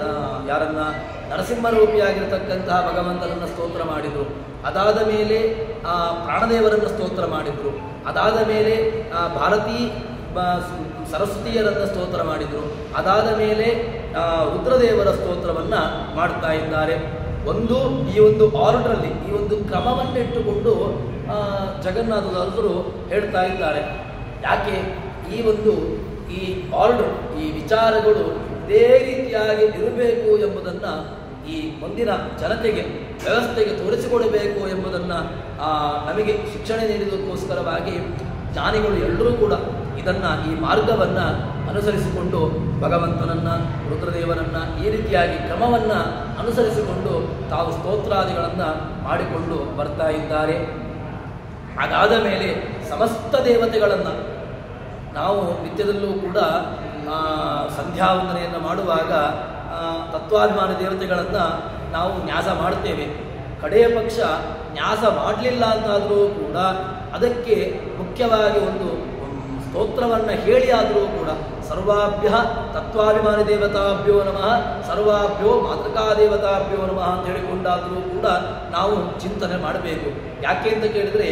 ಯಾರನ್ನ ನರಸಿಂಹರೂಪಿಯಾಗಿರ್ತಕ್ಕಂತಹ ಭಗವಂತನನ್ನು ಸ್ತೋತ್ರ ಮಾಡಿದರು. ಅದಾದ ಮೇಲೆ ಪ್ರಾಣದೇವರನ್ನು ಸ್ತೋತ್ರ ಮಾಡಿದರು. ಅದಾದ ಮೇಲೆ ಭಾರತೀ ಸರಸ್ವತಿಯರನ್ನು ಸ್ತೋತ್ರ ಮಾಡಿದರು. ಅದಾದ ಮೇಲೆ ರುದ್ರದೇವರ ಸ್ತೋತ್ರವನ್ನು ಮಾಡ್ತಾ ಇದ್ದಾರೆ. ಈ ಒಂದು ಆರ್ಡ್ರಲ್ಲಿ, ಈ ಒಂದು ಕ್ರಮವನ್ನಿಟ್ಟುಕೊಂಡು ಜಗನ್ನಾಥದಾಸರು ಹೇಳ್ತಾ ಇದ್ದಾರೆ. ಯಾಕೆ ಈ ಆರ್ಡರ್, ಈ ವಿಚಾರಗಳು ಇದೇ ರೀತಿಯಾಗಿ ಇರಬೇಕು ಎಂಬುದನ್ನು ಈ ಮುಂದಿನ ಜನತೆಗೆ, ವ್ಯವಸ್ಥೆಗೆ ತೋರಿಸಿಕೊಡಬೇಕು ಎಂಬುದನ್ನು ನಮಗೆ ಶಿಕ್ಷಣ ನೀಡಿದಕ್ಕೋಸ್ಕರವಾಗಿ ಜ್ಞಾನಿಗಳು ಎಲ್ಲರೂ ಕೂಡ ಈ ಮಾರ್ಗವನ್ನು ಅನುಸರಿಸಿಕೊಂಡು ಭಗವಂತನನ್ನು, ರುದ್ರದೇವರನ್ನು ಈ ರೀತಿಯಾಗಿ ಕ್ರಮವನ್ನು ಅನುಸರಿಸಿಕೊಂಡು ತಾವು ಸ್ತೋತ್ರಾದಿಗಳನ್ನು ಮಾಡಿಕೊಂಡು ಬರ್ತಾ ಇದ್ದಾರೆ. ಅದಾದ ಮೇಲೆ ಸಮಸ್ತ ದೇವತೆಗಳನ್ನು ನಾವು ನಿತ್ಯದಲ್ಲೂ ಕೂಡ ಸಂಧ್ಯಾವಂದನೆಯನ್ನು ಮಾಡುವಾಗ ತತ್ವಾಭಿಮಾನಿ ದೇವತೆಗಳನ್ನು ನಾವು ನ್ಯಾಸ ಮಾಡ್ತೇವೆ. ಕಡೆಯ ಪಕ್ಷ ನ್ಯಾಸ ಮಾಡಲಿಲ್ಲ ಅಂತಾದರೂ ಕೂಡ ಅದಕ್ಕೆ ಮುಖ್ಯವಾಗಿ ಒಂದು ಸ್ತೋತ್ರವನ್ನು ಹೇಳಿ ಆದರೂ ಕೂಡ ಸರ್ವಾಭ್ಯ ತತ್ವಾಭಿಮಾನಿ ದೇವತಾಭ್ಯೋ ನಮಃ, ಸರ್ವಾಭ್ಯೋ ಮಾತೃಕಾ ದೇವತಾಭ್ಯೋ ನಮಃ ಅಂತ ಹೇಳಿಕೊಂಡಾದರೂ ಕೂಡ ನಾವು ಚಿಂತನೆ ಮಾಡಬೇಕು. ಯಾಕೆ ಅಂತ ಕೇಳಿದರೆ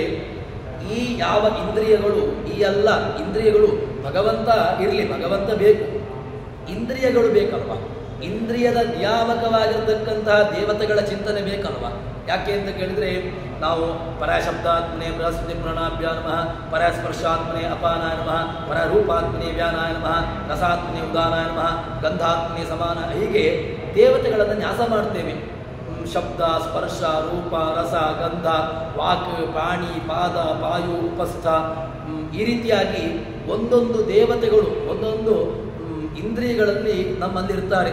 ಈ ಯಾವ ಇಂದ್ರಿಯಗಳು, ಈ ಎಲ್ಲ ಇಂದ್ರಿಯಗಳು ಭಗವಂತ ಇರಲಿ, ಭಗವಂತ ಬೇಕು, ಇಂದ್ರಿಯಗಳು ಬೇಕಲ್ವ, ಇಂದ್ರಿಯದ ನಿಯಾಮಕವಾಗಿರತಕ್ಕಂತಹ ದೇವತೆಗಳ ಚಿಂತನೆ ಬೇಕಲ್ವ. ಯಾಕೆ ಅಂತ ಕೇಳಿದರೆ ನಾವು ಪರಶಬ್ದಾತ್ಮನೆ ಬೃಹಸ್ಪತಿ ಪುರಾಣಾಭ್ಯಾ ನಮಃ, ಪರಸ್ಪರ್ಶಾತ್ಮನೆ ಅಪಾನಾಯ ನಮಃ, ಪರರೂಪಾತ್ಮನೆ ವ್ಯಾನಾಯ ನಮಃ, ರಸಾತ್ಮನೆ ಉದಾನಾಯ ನಮಃ, ಗಂಧಾತ್ಮನೆ ಸಮಾನ, ಹೀಗೆ ದೇವತೆಗಳನ್ನು ನ್ಯಾಸ ಮಾಡ್ತೇವೆ. ಶಬ್ದ, ಸ್ಪರ್ಶ, ರೂಪ, ರಸ, ಗಂಧ, ವಾಕ್, ಪ್ರಾಣಿ, ಪಾದ, ಪಾಯು, ಉಪಸ್ಥ, ಈ ರೀತಿಯಾಗಿ ಒಂದೊಂದು ದೇವತೆಗಳು ಒಂದೊಂದು ಇಂದ್ರಿಯಗಳಲ್ಲಿ ನಮ್ಮಲ್ಲಿರ್ತಾರೆ.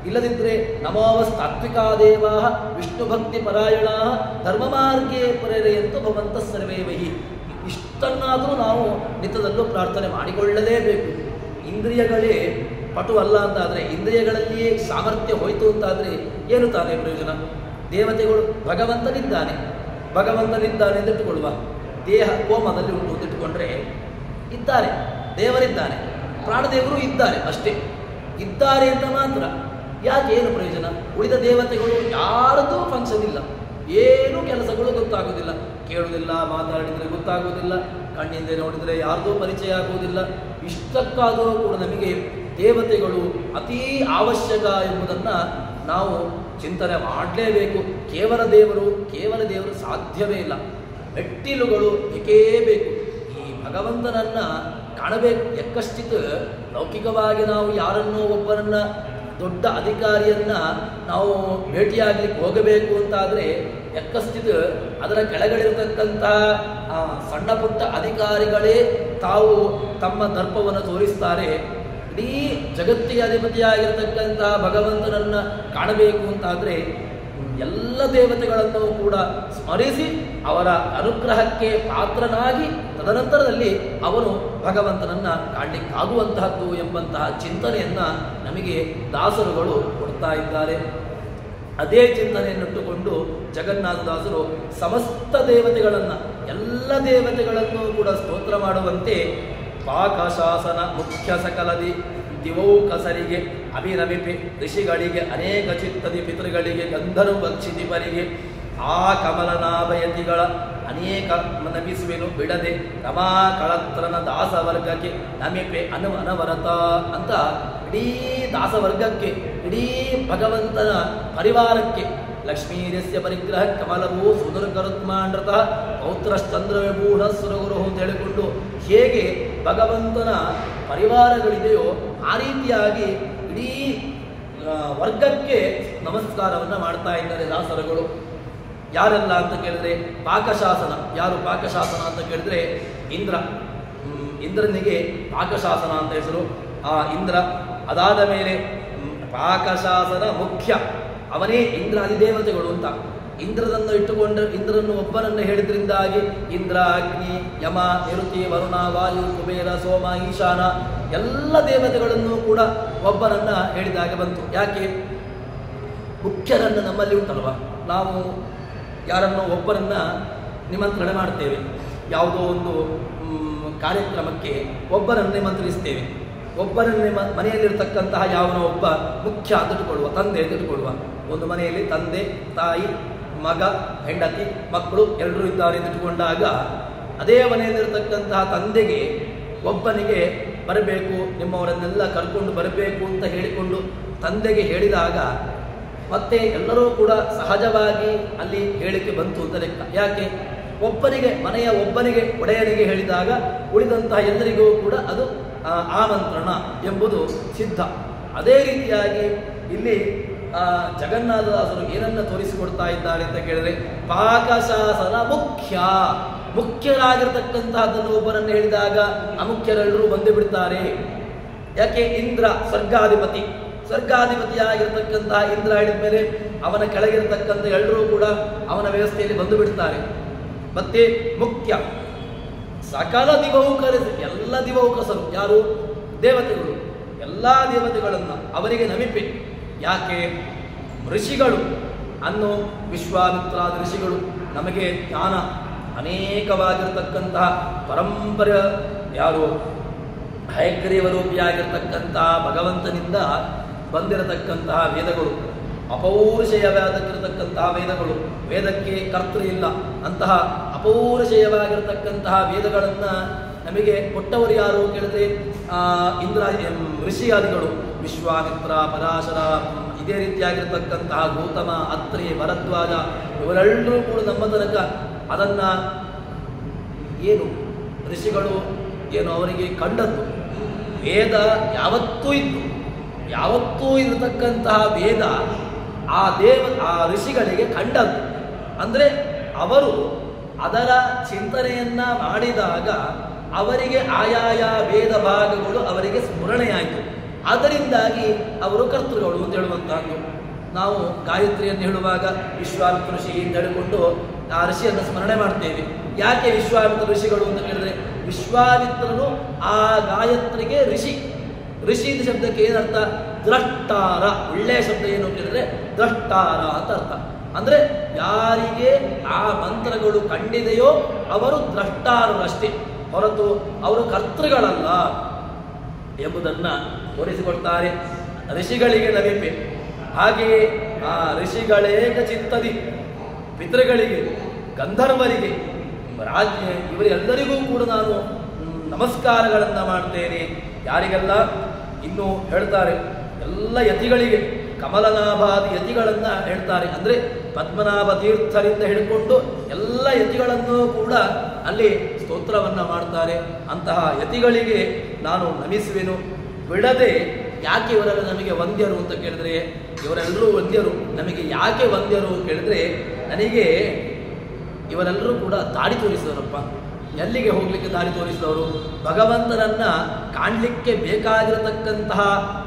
ಇಲ್ಲದಿದ್ದರೆ ನಮೋವಸ್ತಾತ್ವಿಕಾ ದೇವಾ ವಿಷ್ಣು ಭಕ್ತಿ ಪರಾಯಣ ಧರ್ಮ ಮಾರ್ಗೇ ಪ್ರೇರೆಯಂತು ಭವಂತ ಸರ್ವೇ ವಹಿ. ಇಷ್ಟನ್ನಾದರೂ ನಾವು ನಿತ್ಯದಲ್ಲೂ ಪ್ರಾರ್ಥನೆ ಮಾಡಿಕೊಳ್ಳಲೇಬೇಕು. ಇಂದ್ರಿಯಗಳೇ ಪಟು ಅಲ್ಲ ಅಂತಾದರೆ, ಇಂದ್ರಿಯಗಳಲ್ಲಿಯೇ ಸಾಮರ್ಥ್ಯ ಹೋಯಿತು ಅಂತಾದರೆ ಏನು ತಾನೇ ಪ್ರಯೋಜನ? ದೇವತೆಗಳು ಭಗವಂತನಿದ್ದಾನೆ ಎಂದಿಟ್ಟುಕೊಳ್ಳುವ, ದೇಹ ಕೋಮದಲ್ಲಿ ಉಂಟು ಅಂತಿಟ್ಟುಕೊಂಡ್ರೆ ಇದ್ದಾರೆ, ದೇವರಿದ್ದಾನೆ, ಪ್ರಾಣದೇವರು ಇದ್ದಾರೆ, ಅಷ್ಟೇ ಇದ್ದಾರೆ ಅಂತ ಮಾತ್ರ. ಯಾಕೆ ಏನು ಪ್ರಯೋಜನ? ಉಳಿದ ದೇವತೆಗಳು ಯಾರದೂ ಫಂಕ್ಷನ್ ಇಲ್ಲ, ಏನೂ ಕೆಲಸಗಳು ಗೊತ್ತಾಗೋದಿಲ್ಲ, ಕೇಳುವುದಿಲ್ಲ, ಮಾತಾಡಿದರೆ ಗೊತ್ತಾಗುವುದಿಲ್ಲ, ಕಣ್ಣಿಂದ ನೋಡಿದರೆ ಯಾರ್ದೂ ಪರಿಚಯ ಆಗುವುದಿಲ್ಲ. ಇಷ್ಟಕ್ಕಾದರೂ ಕೂಡ ನಮಗೆ ದೇವತೆಗಳು ಅತೀ ಅವಶ್ಯಕ ಎಂಬುದನ್ನು ನಾವು ಚಿಂತನೆ ಮಾಡಲೇಬೇಕು. ಕೇವಲ ದೇವರು ಸಾಧ್ಯವೇ ಇಲ್ಲ. ಮೆಟ್ಟಿಲುಗಳು ಬೇಕೇ ಬೇಕು. ಈ ಭಗವಂತನನ್ನು ಕಾಣಬೇಕು. ಎಕ್ಕಶ್ಚಿತ್ ಲೌಕಿಕವಾಗಿ ನಾವು ಯಾರನ್ನೋ ಒಬ್ಬರನ್ನು, ದೊಡ್ಡ ಅಧಿಕಾರಿಯನ್ನು ನಾವು ಭೇಟಿಯಾಗಲಿಕ್ಕೆ ಹೋಗಬೇಕು ಅಂತಾದರೆ ಎಕ್ಕಸ್ಥಿತ ಅದರ ಕೆಳಗಡಿರತಕ್ಕಂಥ ಸಣ್ಣ ಪುಟ್ಟ ಅಧಿಕಾರಿಗಳೇ ತಾವು ತಮ್ಮ ದರ್ಪವನ್ನು ತೋರಿಸ್ತಾರೆ. ಇಡೀ ಜಗತ್ತಿಗೆ ಅಧಿಪತಿಯಾಗಿರ್ತಕ್ಕಂಥ ಭಗವಂತನನ್ನು ಕಾಣಬೇಕು ಅಂತಾದರೆ ಎಲ್ಲ ದೇವತೆಗಳನ್ನು ಕೂಡ ಸ್ಮರಿಸಿ ಅವರ ಅನುಗ್ರಹಕ್ಕೆ ಪಾತ್ರನಾಗಿ ತದನಂತರದಲ್ಲಿ ಅವನು ಭಗವಂತನನ್ನ ಕಾಣಲಿಕ್ಕಾಗುವಂತಹದ್ದು ಎಂಬಂತಹ ಚಿಂತನೆಯನ್ನು ನಮಗೆ ದಾಸರುಗಳು ಕೊಡ್ತಾ ಇದ್ದಾರೆ. ಅದೇ ಚಿಂತನೆಯನ್ನಿಟ್ಟುಕೊಂಡು ಜಗನ್ನಾಥದಾಸರು ಸಮಸ್ತ ದೇವತೆಗಳನ್ನು ಎಲ್ಲ ದೇವತೆಗಳನ್ನು ಕೂಡ ಸ್ತೋತ್ರ ಮಾಡುವಂತೆ ಪಾಕಶಾಸನ ಮುಖ್ಯ ಸಕಲದಿ ದಿವೌಕಸರಿಗೆ ಅಭಿನಮಿಪಿ ಋಷಿಗಳಿಗೆ ಅನೇಕ ಚಿತ್ತದಿ ಪಿತೃಗಳಿಗೆ ಗಂಧರ್ವ ಕ್ಷಿತಿಪರಿಗೆ ಆ ಕಮಲನಾಭಯತಿಗಳ ಅನೇಕ ನಮಿಸುವೆನು ಬಿಡದೆ ರಮಾ ಕಳತ್ರನ ದಾಸವರ್ಗಕ್ಕೆ ನಮಿಪೆ ಅನವರತ ಅಂತ ಇಡೀ ದಾಸವರ್ಗಕ್ಕೆ ಇಡೀ ಭಗವಂತನ ಪರಿವಾರಕ್ಕೆ ಲಕ್ಷ್ಮೀರ್ಯಸ್ಯ ಪರಿಗ್ರಹ ಕಮಲಭೂ ಸುದುರ್ಗರುತ್ಮಾಂಡ್ರತ ಪೌತ್ರಶ್ಚಂದ್ರ ವಿಭೂಢ ಸುರಗುರು ಅಂತ ಹೇಳಿಕೊಂಡು ಹೇಗೆ ಭಗವಂತನ ಪರಿವಾರಗಳಿದೆಯೋ ಆ ರೀತಿಯಾಗಿ ಇಡೀ ವರ್ಗಕ್ಕೆ ನಮಸ್ಕಾರವನ್ನು ಮಾಡ್ತಾ ಇದ್ದಾರೆ ದಾಸರುಗಳು. ಯಾರೆಲ್ಲ ಅಂತ ಕೇಳಿದ್ರೆ ಪಾಕಶಾಸನ. ಯಾರು ಪಾಕಶಾಸನ ಅಂತ ಕೇಳಿದ್ರೆ ಇಂದ್ರನಿಗೆ ಪಾಕಶಾಸನ ಅಂತ ಹೆಸರು. ಆ ಇಂದ್ರ ಅದಾದ ಮೇಲೆ ಪಾಕಶಾಸನ ಮುಖ್ಯ, ಅವನೇ ಇಂದ್ರಾದಿ ದೇವತೆಗಳು ಅಂತ. ಇಂದ್ರನನ್ನು ಇಂದ್ರನ್ನು ಒಬ್ಬನನ್ನು ಹೇಳಿದ್ರಿಂದಾಗಿ ಇಂದ್ರ, ಅಗ್ನಿ, ಯಮ, ನಿರುತಿ, ವರುಣ, ವಾಯು, ಕುಬೇರ, ಸೋಮ, ಈಶಾನ ಎಲ್ಲ ದೇವತೆಗಳನ್ನು ಕೂಡ ಒಬ್ಬನನ್ನ ಹೇಳಿದಾಗ ಬಂತು. ಯಾಕೆ? ಮುಖ್ಯರನ್ನು ನಮ್ಮಲ್ಲಿ ಉಂಟಲ್ವ, ನಾವು ಯಾರನ್ನು ಒಬ್ಬರನ್ನ ನಿಮಂತ್ರಣ ಮಾಡ್ತೇವೆ, ಯಾವುದೋ ಒಂದು ಕಾರ್ಯಕ್ರಮಕ್ಕೆ ಒಬ್ಬರನ್ನು ನಿಮಂತ್ರಿಸ್ತೇವೆ. ಒಬ್ಬರನ್ನೇ ಮನೆಯಲ್ಲಿರ್ತಕ್ಕಂತಹ ಯಾವನೋ ಒಬ್ಬ ಮುಖ್ಯ ಅಂತ ಇಟ್ಟುಕೊಳ್ಳುವ, ತಂದೆ ಅಂತ ಇಟ್ಟುಕೊಳ್ಳುವ. ಒಂದು ಮನೆಯಲ್ಲಿ ತಂದೆ, ತಾಯಿ, ಮಗ, ಹೆಂಡತಿ, ಮಕ್ಕಳು ಎಲ್ಲರೂ ಇದ್ದಾರೆ ಅಂತ ಇಟ್ಟುಕೊಂಡಾಗ ಅದೇ ಮನೆಯಲ್ಲಿರ್ತಕ್ಕಂತಹ ತಂದೆಗೆ ಒಬ್ಬನಿಗೆ ಬರಬೇಕು, ನಿಮ್ಮವರನ್ನೆಲ್ಲ ಕರ್ಕೊಂಡು ಬರಬೇಕು ಅಂತ ಹೇಳಿಕೊಂಡು ತಂದೆಗೆ ಹೇಳಿದಾಗ ಮತ್ತೆ ಎಲ್ಲರೂ ಕೂಡ ಸಹಜವಾಗಿ ಅಲ್ಲಿ ಹೇಳಿಕೆ ಬಂತು ಅಂತ ಲೆಕ್ಕ. ಯಾಕೆ? ಒಬ್ಬನಿಗೆ, ಮನೆಯ ಒಬ್ಬನಿಗೆ, ಒಡೆಯನಿಗೆ ಹೇಳಿದಾಗ ಉಳಿದಂತಹ ಎಲ್ಲರಿಗೂ ಕೂಡ ಅದು ಆಮಂತ್ರಣ ಎಂಬುದು ಸಿದ್ಧ. ಅದೇ ರೀತಿಯಾಗಿ ಇಲ್ಲಿ ಜಗನ್ನಾಥದಾಸರು ಏನನ್ನ ತೋರಿಸಿಕೊಡ್ತಾ ಇದ್ದಾರೆ ಅಂತ ಕೇಳಿದ್ರೆ ಪಾಕಶಾಸನ ಮುಖ್ಯರಾಗಿರ್ತಕ್ಕಂತಹದ್ದನ್ನು ಒಬ್ಬರನ್ನು ಹೇಳಿದಾಗ ಅಮುಖ್ಯರೆಲ್ಲರೂ ಬಂದು ಬಿಡ್ತಾರೆ. ಯಾಕೆ? ಇಂದ್ರ ಸ್ವರ್ಗಾಧಿಪತಿಯಾಗಿರ್ತಕ್ಕಂತಹ ಇಂದ್ರ ಹೇಳಿದ ಮೇಲೆ ಅವನ ಕೆಳಗಿರತಕ್ಕಂಥ ಎಲ್ಲರೂ ಕೂಡ ಅವನ ವ್ಯವಸ್ಥೆಯಲ್ಲಿ ಬಂದು ಬಿಡ್ತಾರೆ. ಮತ್ತೆ ಮುಖ್ಯ ಸಕಲ ದಿವೌಕರು, ಎಲ್ಲ ದಿವೌಕಸರು ಯಾರು? ದೇವತೆಗಳು. ಎಲ್ಲ ದೇವತೆಗಳನ್ನು ಅವರಿಗೆ ನಮಿಪೆ. ಯಾಕೆ? ಋಷಿಗಳು ಅನ್ನೋ ವಿಶ್ವಾಮಿತ್ರಾದ ಋಷಿಗಳು ನಮಗೆ ಜ್ಞಾನ ಅನೇಕವಾಗಿರ್ತಕ್ಕಂತಹ ಪರಂಪರೆ, ಯಾರು? ಹಯಗ್ರೀವ ರೂಪಿಯಾಗಿರ್ತಕ್ಕಂತಹ ಭಗವಂತನಿಂದ ಬಂದಿರತಕ್ಕಂತಹ ವೇದಗಳು, ಅಪೌರುಷಯವಾಗಿರತಕ್ಕಂತಹ ವೇದಗಳು, ವೇದಕ್ಕೆ ಕರ್ತೃ ಇಲ್ಲ ಅಂತಹ ಅಪೌರುಷಯವಾಗಿರತಕ್ಕಂತಹ ವೇದಗಳನ್ನು ನಮಗೆ ಕೊಟ್ಟವರು ಯಾರು ಕೇಳಿದ್ರೆ ಋಷಿಯಾದಿಗಳು, ವಿಶ್ವಾಮಿತ್ರ, ಪರಾಶರ, ಇದೇ ರೀತಿಯಾಗಿರ್ತಕ್ಕಂತಹ ಗೌತಮ, ಅತ್ರಿ, ಭರದ್ವಾಜ ಇವರೆಲ್ಲರೂ ಕೂಡ ನಮ್ಮ ತನಕ ಅದನ್ನ ಏನು ಋಷಿಗಳು ಏನು ಅವರಿಗೆ ಕಂಡದ್ದು. ವೇದ ಯಾವತ್ತೂ ಇರತಕ್ಕಂತಹ ವೇದ ಆ ಋಷಿಗಳಿಗೆ ಕಂಡದ್ದು. ಅಂದರೆ ಅವರು ಅದರ ಚಿಂತನೆಯನ್ನ ಮಾಡಿದಾಗ ಅವರಿಗೆ ಆಯಾಯ ವೇದ ಭಾಗಗಳು ಅವರಿಗೆ ಸ್ಮರಣೆಯಾಯಿತು. ಅದರಿಂದಾಗಿ ಅವರು ಕರ್ತೃಗಳು ಅಂತ ಹೇಳುವಂತಹದ್ದು. ನಾವು ಗಾಯತ್ರಿಯನ್ನು ಹೇಳುವಾಗ ವಿಶ್ವಾಮಿತ್ರ ಋಷಿ ಅಂತ ಹೇಳಿಕೊಂಡು ಆ ಋಷಿಯನ್ನು ಸ್ಮರಣೆ ಮಾಡ್ತೇವೆ. ಯಾಕೆ ವಿಶ್ವಾಮಿತ್ರ ಋಷಿಗಳು ಅಂತ ಹೇಳಿದ್ರೆ ವಿಶ್ವಾಮಿತ್ರನು ಆ ಗಾಯತ್ರಿಗೆ ಋಷಿ ಅಂತ ಶಬ್ದಕ್ಕೆ ಏನರ್ಥ? ದ್ರಷ್ಟಾರ. ಒಳ್ಳೆಯ ಶಬ್ದ ಏನು ಕೇಳಿದ್ರೆ ದ್ರಷ್ಟಾರ ಅಂತ ಅರ್ಥ. ಅಂದ್ರೆ ಯಾರಿಗೆ ಆ ಮಂತ್ರಗಳು ಕಂಡಿದೆಯೋ ಅವರು ದ್ರಷ್ಟಾರರಷ್ಟೇ, ಹೊರತು ಅವರು ಕರ್ತೃಗಳಲ್ಲ ಎಂಬುದನ್ನು ತೋರಿಸಿಕೊಡ್ತಾರೆ. ಋಷಿಗಳಿಗೆ ನಮಿಪೆ. ಹಾಗೆಯೇ ಆ ಋಷಿಗಳೇಕ ಚಿತ್ತದಿ ಪಿತೃಗಳಿಗೆ, ಗಂಧರ್ವರಿಗೆ, ಇವರೆಲ್ಲರಿಗೂ ಕೂಡ ನಾನು ನಮಸ್ಕಾರಗಳನ್ನು ಮಾಡ್ತೇನೆ. ಯಾರಿಗೆಲ್ಲ? ಇನ್ನು ಹೇಳ್ತಾರೆ ಎಲ್ಲ ಯತಿಗಳಿಗೆ, ಕಮಲನಾಭಾದಿ ಯತಿಗಳನ್ನು ಹೇಳ್ತಾರೆ. ಅಂದರೆ ಪದ್ಮನಾಭ ತೀರ್ಥರಿಂದ ಹಿಡ್ಕೊಂಡು ಎಲ್ಲ ಯತಿಗಳನ್ನು ಕೂಡ ಅಲ್ಲಿ ಸ್ತೋತ್ರವನ್ನು ಮಾಡ್ತಾರೆ. ಅಂತಹ ಯತಿಗಳಿಗೆ ನಾನು ನಮಿಸುವೆನು ಬಿಡದೆ. ಯಾಕೆ ಇವರೆಲ್ಲ ನಮಗೆ ವಂದ್ಯರು ಅಂತ ಕೇಳಿದ್ರೆ, ಇವರೆಲ್ಲರೂ ವಂದ್ಯರು. ನಮಗೆ ಯಾಕೆ ವಂದ್ಯರು ಕೇಳಿದ್ರೆ ನನಗೆ ಇವರೆಲ್ಲರೂ ಕೂಡ ದಾರಿ ತೋರಿಸಿದವರಪ್ಪ. ಎಲ್ಲಿಗೆ ಹೋಗಲಿಕ್ಕೆ ದಾರಿ ತೋರಿಸಿದವರು? ಭಗವಂತನನ್ನ ಕಾಣಲಿಕ್ಕೆ ಬೇಕಾಗಿರತಕ್ಕಂತಹ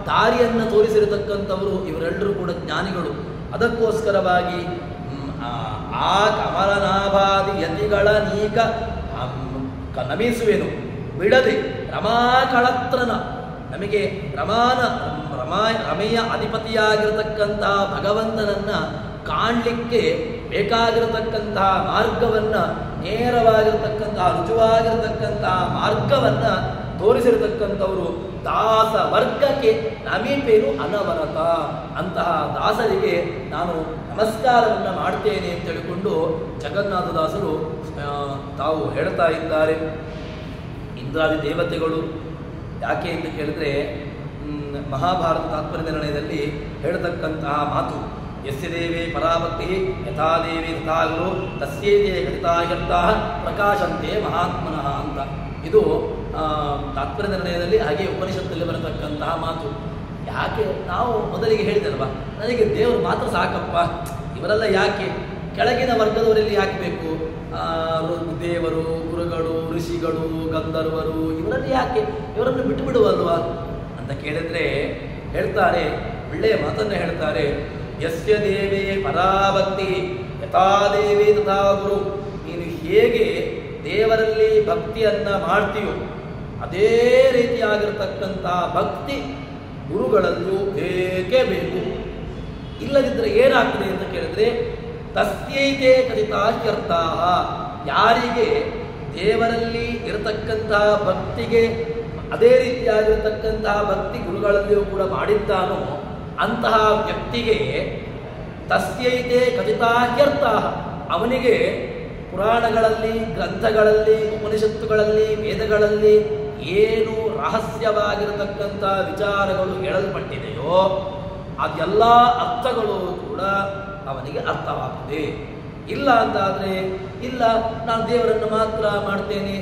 ದಾರಿಯನ್ನು ತೋರಿಸಿರತಕ್ಕಂಥವರು ಇವರೆಲ್ಲರೂ ಕೂಡ ಜ್ಞಾನಿಗಳು. ಅದಕ್ಕೋಸ್ಕರವಾಗಿ ಆ ಕಮಲನಾಭಾದಿ ಯತಿಗಳ ನೀಕ ನಮಿಸುವೆನು ಬಿಡದೆ ರಮಾಕಳತ್ರನ, ನಮಗೆ ರಮೆಯ ಅಧಿಪತಿಯಾಗಿರತಕ್ಕಂತಹ ಭಗವಂತನನ್ನ ಕಾಣಲಿಕ್ಕೆ ಬೇಕಾಗಿರತಕ್ಕಂತಹ ಮಾರ್ಗವನ್ನು, ನೇರವಾಗಿರತಕ್ಕಂತಹ ರುಜುವಾಗಿರತಕ್ಕಂತಹ ಮಾರ್ಗವನ್ನು ತೋರಿಸಿರತಕ್ಕಂಥವರು ದಾಸ ವರ್ಗಕ್ಕೆ ನಮೀಪೇನು ಅನವರತ. ಅಂತಹ ದಾಸರಿಗೆ ನಾನು ನಮಸ್ಕಾರವನ್ನು ಮಾಡ್ತೇನೆ ಅಂತ ಹೇಳಿಕೊಂಡು ಜಗನ್ನಾಥದಾಸರು ತಾವು ಹೇಳ್ತಾ ಇದ್ದಾರೆ. ಇಂದ್ರಾದಿ ದೇವತೆಗಳು ಯಾಕೆ ಅಂತ ಕೇಳಿದ್ರೆ ಮಹಾಭಾರತ ತಾತ್ಪರ್ಯ ನಿರ್ಣಯದಲ್ಲಿ ಹೇಳತಕ್ಕಂತಹ ಮಾತು, ಯಸ್ಯ ದೇವೇ ಪರಾಭಕ್ತಿ ಯಥಾ ದೇವಿ ತಥಾ ಗುರು ತಸ್ಯೇತೆ ಘಟಿತಾಯರ್ಥಾಃ ಪ್ರಕಾಶಂತೆ ಮಹಾತ್ಮನಃ ಅಂತ. ಇದು ತಾತ್ಪರ್ಯ ನಿರ್ಣಯದಲ್ಲಿ ಹಾಗೆ ಉಪನಿಷತ್ತಲ್ಲಿ ಬರತಕ್ಕಂತಹ ಮಾತು. ಯಾಕೆ ನಾವು ಮೊದಲಿಗೆ ಹೇಳಿದಲ್ವಾ, ನನಗೆ ದೇವರು ಮಾತ್ರ ಸಾಕಪ್ಪ, ಇವರೆಲ್ಲ ಯಾಕೆ, ಕೆಳಗಿನ ವರ್ಗದವರಲ್ಲಿ ಯಾಕೆ ಬೇಕು? ದೇವರು, ಗುರುಗಳು, ಋಷಿಗಳು, ಗಂಧರ್ವರು ಇವರಲ್ಲಿ ಯಾಕೆ, ಇವರನ್ನು ಬಿಟ್ಟು ಬಿಡುವಲ್ವಾ ಅಂತ ಕೇಳಿದ್ರೆ ಹೇಳ್ತಾರೆ, ಒಳ್ಳೆಯ ಮಾತನ್ನು ಹೇಳ್ತಾರೆ. ಯಸ್ಯ ದೇವೇ ಪರಾಭಕ್ತಿ ಯಥಾ ದೇವಿ ತಥಾ ಗುರು. ನೀನು ಹೇಗೆ ದೇವರಲ್ಲಿ ಭಕ್ತಿಯನ್ನ ಮಾಡ್ತೀಯೋ ಅದೇ ರೀತಿಯಾಗಿರ್ತಕ್ಕಂತಹ ಭಕ್ತಿ ಗುರುಗಳಲ್ಲೂ ಬೇಕೇ ಬೇಕು. ಇಲ್ಲದಿದ್ದರೆ ಏನಾಗ್ತದೆ ಅಂತ ಕೇಳಿದ್ರೆ ತಸ್ಯೈತೆ ಕಥಿತಾರ್ಥಾಃ. ಯಾರಿಗೆ ದೇವರಲ್ಲಿ ಇರತಕ್ಕಂತಹ ಭಕ್ತಿಗೆ ಅದೇ ರೀತಿಯಾಗಿರತಕ್ಕಂತಹ ಭಕ್ತಿ ಗುರುಗಳಲ್ಲಿಯೂ ಕೂಡ ಮಾಡಿದ್ದಾನೋ ಅಂತಹ ವ್ಯಕ್ತಿಗೆ ತಸ್ಯೈತೆ ಕಥಿತಾರ್ಥಾಃ, ಅವನಿಗೆ ಪುರಾಣಗಳಲ್ಲಿ, ಗ್ರಂಥಗಳಲ್ಲಿ, ಉಪನಿಷತ್ತುಗಳಲ್ಲಿ, ವೇದಗಳಲ್ಲಿ ಏನು ರಹಸ್ಯವಾಗಿರತಕ್ಕಂಥ ವಿಚಾರಗಳು ಹೇಳಲ್ಪಟ್ಟಿದೆಯೋ ಅದೆಲ್ಲ ಅರ್ಥಗಳು ಕೂಡ ಅವನಿಗೆ ಅರ್ಥವಾಗ್ತದೆ. ಇಲ್ಲ ಅಂತಾದರೆ ಇಲ್ಲ, ನಾನು ದೇವರನ್ನು ಮಾತ್ರ ಮಾಡ್ತೇನೆ,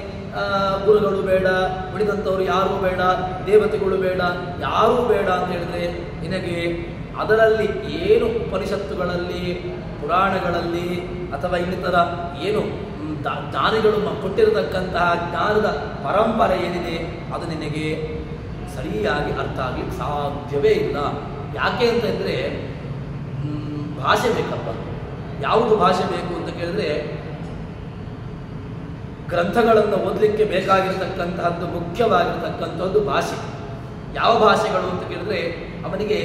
ಗುರುಗಳು ಬೇಡ, ಉಳಿದಂಥವ್ರು ಯಾರೂ ಬೇಡ, ದೇವತೆಗಳು ಬೇಡ, ಯಾರೂ ಬೇಡ ಅಂತ ಹೇಳಿದ್ರೆ ನಿನಗೆ ಅದರಲ್ಲಿ ಏನು ಉಪನಿಷತ್ತುಗಳಲ್ಲಿ, ಪುರಾಣಗಳಲ್ಲಿ ಅಥವಾ ಇನ್ನಿತರ ಏನು ಜ್ಞಾನಿಗಳು ಕೊಟ್ಟಿರತಕ್ಕಂತಹ ಜ್ಞಾನದ ಪರಂಪರೆ ಏನಿದೆ ಅದು ನಿನಗೆ ಸರಿಯಾಗಿ ಅರ್ಥ ಆಗ್ಲಿಕ್ಕೆ ಸಾಧ್ಯವೇ ಇಲ್ಲ. ಯಾಕೆ ಅಂತಂದರೆ ಭಾಷೆ ಬೇಕಪ್ಪ. ಯಾವುದು ಭಾಷೆ ಬೇಕು ಅಂತ ಕೇಳಿದ್ರೆ ಗ್ರಂಥಗಳನ್ನು ಓದಲಿಕ್ಕೆ ಬೇಕಾಗಿರತಕ್ಕಂತಹದ್ದು ಮುಖ್ಯವಾಗಿರತಕ್ಕಂಥದ್ದು ಭಾಷೆ. ಯಾವ ಭಾಷೆಗಳು ಅಂತ ಕೇಳಿದ್ರೆ ಅವನಿಗೆ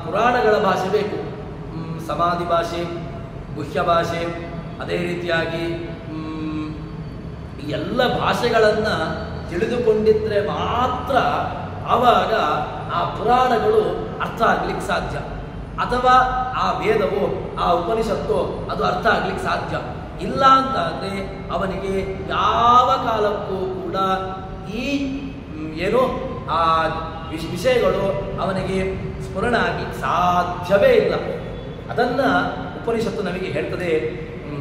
ಪುರಾಣಗಳ ಭಾಷೆ ಬೇಕು, ಸಮಾಧಿ ಭಾಷೆ, ಗುಹ್ಯ ಭಾಷೆ, ಅದೇ ರೀತಿಯಾಗಿ ಎಲ್ಲ ಭಾಷೆಗಳನ್ನು ತಿಳಿದುಕೊಂಡಿದ್ರೆ ಮಾತ್ರ ಆವಾಗ ಆ ಪುರಾಣಗಳು ಅರ್ಥ ಆಗ್ಲಿಕ್ಕೆ ಸಾಧ್ಯ, ಅಥವಾ ಆ ವೇದವೋ ಆ ಉಪನಿಷತ್ತೋ ಅದು ಅರ್ಥ ಆಗ್ಲಿಕ್ಕೆ ಸಾಧ್ಯ. ಇಲ್ಲ ಅಂತಾದರೆ ಅವನಿಗೆ ಯಾವ ಕಾಲಕ್ಕೂ ಕೂಡ ಈ ಏನು ಆ ವಿಷಯಗಳು ಅವನಿಗೆ ಸ್ಮರಣ ಆಗ್ಲಿಕ್ಕೆ ಸಾಧ್ಯವೇ ಇಲ್ಲ. ಅದನ್ನು ಉಪನಿಷತ್ತು ನಮಗೆ ಹೇಳ್ತದೆ.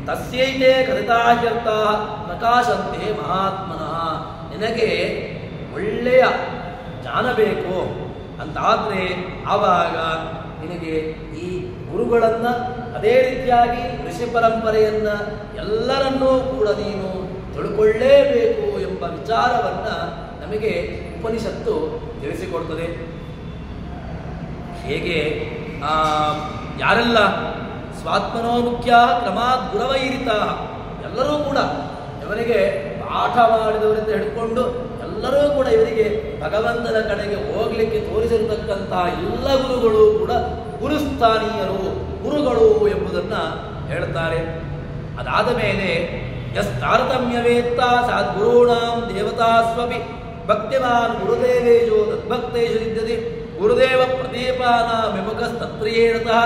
ತಸ್ಯೈತೆ ಕಥಿತಾರ್ಥಾಃ ಪ್ರಕಾಶಂತೆ ಮಹಾತ್ಮನಃ. ನಿನಗೆ ಒಳ್ಳೆಯ ಜ್ಞಾನ ಬೇಕು ಅಂತಾದರೆ ಆವಾಗ ನಿನಗೆ ಈ ಗುರುಗಳನ್ನು, ಅದೇ ರೀತಿಯಾಗಿ ಋಷಿ ಪರಂಪರೆಯನ್ನು ಎಲ್ಲರನ್ನೂ ಕೂಡ ನೀನು ತಿಳ್ಕೊಳ್ಳೇಬೇಕು ಎಂಬ ವಿಚಾರವನ್ನು ನಮಗೆ ಉಪನಿಷತ್ತು ತಿಳಿಸಿಕೊಡ್ತದೆ. ಹೇಗೆ ಯಾರೆಲ್ಲ ಸ್ವಾತ್ಮನೋ ಮುಖ್ಯ ಕ್ರಮಾತ್ ಗುರವೈರಿತ, ಎಲ್ಲರೂ ಕೂಡ ಇವರಿಗೆ ಪಾಠ ಮಾಡಿದವರಿಂದ ಹಿಡ್ಕೊಂಡು ಎಲ್ಲರೂ ಕೂಡ ಇವರಿಗೆ ಭಗವಂತನ ಕಡೆಗೆ ಹೋಗಲಿಕ್ಕೆ ತೋರಿಸಿರ್ತಕ್ಕಂತಹ ಎಲ್ಲ ಗುರುಗಳು ಕೂಡ ಗುರುಸ್ಥಾನೀಯರು, ಗುರುಗಳು ಎಂಬುದನ್ನು ಹೇಳ್ತಾರೆ. ಅದಾದ ಮೇಲೆ ಯಸ್ ತಾರತಮ್ಯವೇತ್ತ ಸದ್ಗುರುಣಾಂ ದೇವತಾಸ್ವಪಿ ಭಕ್ತಿಮಾನ್ ಗುರುದೇವೇಶೋ ತದ್ಭಕ್ತೇಶು ವಿದ್ಯತೆ ಗುರುದೇವ ಪ್ರದೀಪಾನ ವಿಮುಖಸ್ತತ್ರಿಯೇಣತಃ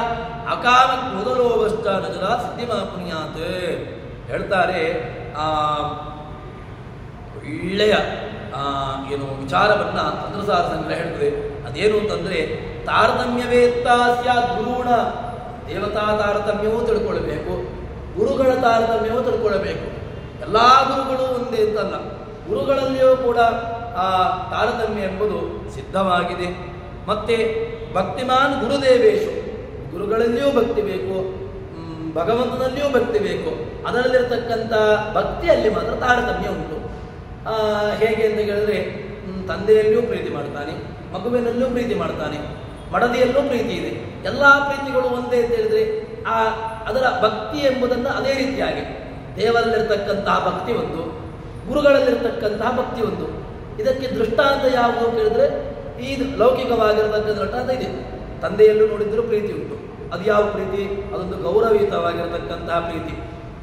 ಅಕಾಮ ಕ್ರೋಧಲೋಭಶ್ಚ ನಜರ ಸಿದ್ಧಿಮಾಪುಣ್ಯಾತ್. ಹೇಳ್ತಾರೆ ಒಳ್ಳೆಯ ಏನು ವಿಚಾರವನ್ನು ತಂತ್ರಸಾರ ಸಂಗ್ರಹ ಹೇಳ್ತದೆ. ಅದೇನು ಅಂತಂದರೆ ತಾರತಮ್ಯವೇತ್ತ ಸ್ಯಾತ್ ಗುರುಣ, ದೇವತಾ ತಾರತಮ್ಯವೂ ತಿಳ್ಕೊಳ್ಬೇಕು, ಗುರುಗಳ ತಾರತಮ್ಯವೂ ತಿಳ್ಕೊಳ್ಬೇಕು. ಎಲ್ಲ ಗುರುಗಳು ಒಂದೇ ಅಂತಲ್ಲ, ಗುರುಗಳಲ್ಲಿಯೂ ಕೂಡ ಆ ತಾರತಮ್ಯ ಎಂಬುದು ಸಿದ್ಧವಾಗಿದೆ. ಮತ್ತು ಭಕ್ತಿಮಾನ್ ಗುರುದೇವೇಶು, ಗುರುಗಳಲ್ಲಿಯೂ ಭಕ್ತಿ ಬೇಕು, ಭಗವಂತನಲ್ಲಿಯೂ ಭಕ್ತಿ ಬೇಕು. ಅದರಲ್ಲಿರ್ತಕ್ಕಂಥ ಭಕ್ತಿಯಲ್ಲಿ ಮಾತ್ರ ತಾರತಮ್ಯ ಉಂಟು. ಹೇಗೆ ಅಂತ ಹೇಳಿದ್ರೆ ತಂದೆಯಲ್ಲಿಯೂ ಪ್ರೀತಿ ಮಾಡ್ತಾನೆ, ಮಗುವಿನಲ್ಲೂ ಪ್ರೀತಿ ಮಾಡ್ತಾನೆ, ಮಡದಿಯಲ್ಲೂ ಪ್ರೀತಿ ಇದೆ. ಎಲ್ಲ ಪ್ರೀತಿಗಳು ಒಂದೇ ಅಂತ ಹೇಳಿದ್ರೆ ಅದರ ಭಕ್ತಿ ಎಂಬುದನ್ನು ಅದೇ ರೀತಿಯಾಗಿ ದೇವರಲ್ಲಿರ್ತಕ್ಕಂತಹ ಭಕ್ತಿ ಒಂದು, ಗುರುಗಳಲ್ಲಿರ್ತಕ್ಕಂತಹ ಭಕ್ತಿ ಒಂದು. ಇದಕ್ಕೆ ದೃಷ್ಟಾಂತ ಯಾವುದು ಕೇಳಿದ್ರೆ ಈ ಲೌಕಿಕವಾಗಿರತಕ್ಕಂಥ ದೃಷ್ಟಾಂತ ಇದೆ. ತಂದೆಯಲ್ಲೂ ನೋಡಿದರೂ ಪ್ರೀತಿ ಉಂಟು. ಅದು ಯಾವ ಪ್ರೀತಿ? ಅದೊಂದು ಗೌರವಯುತವಾಗಿರತಕ್ಕಂತಹ ಪ್ರೀತಿ.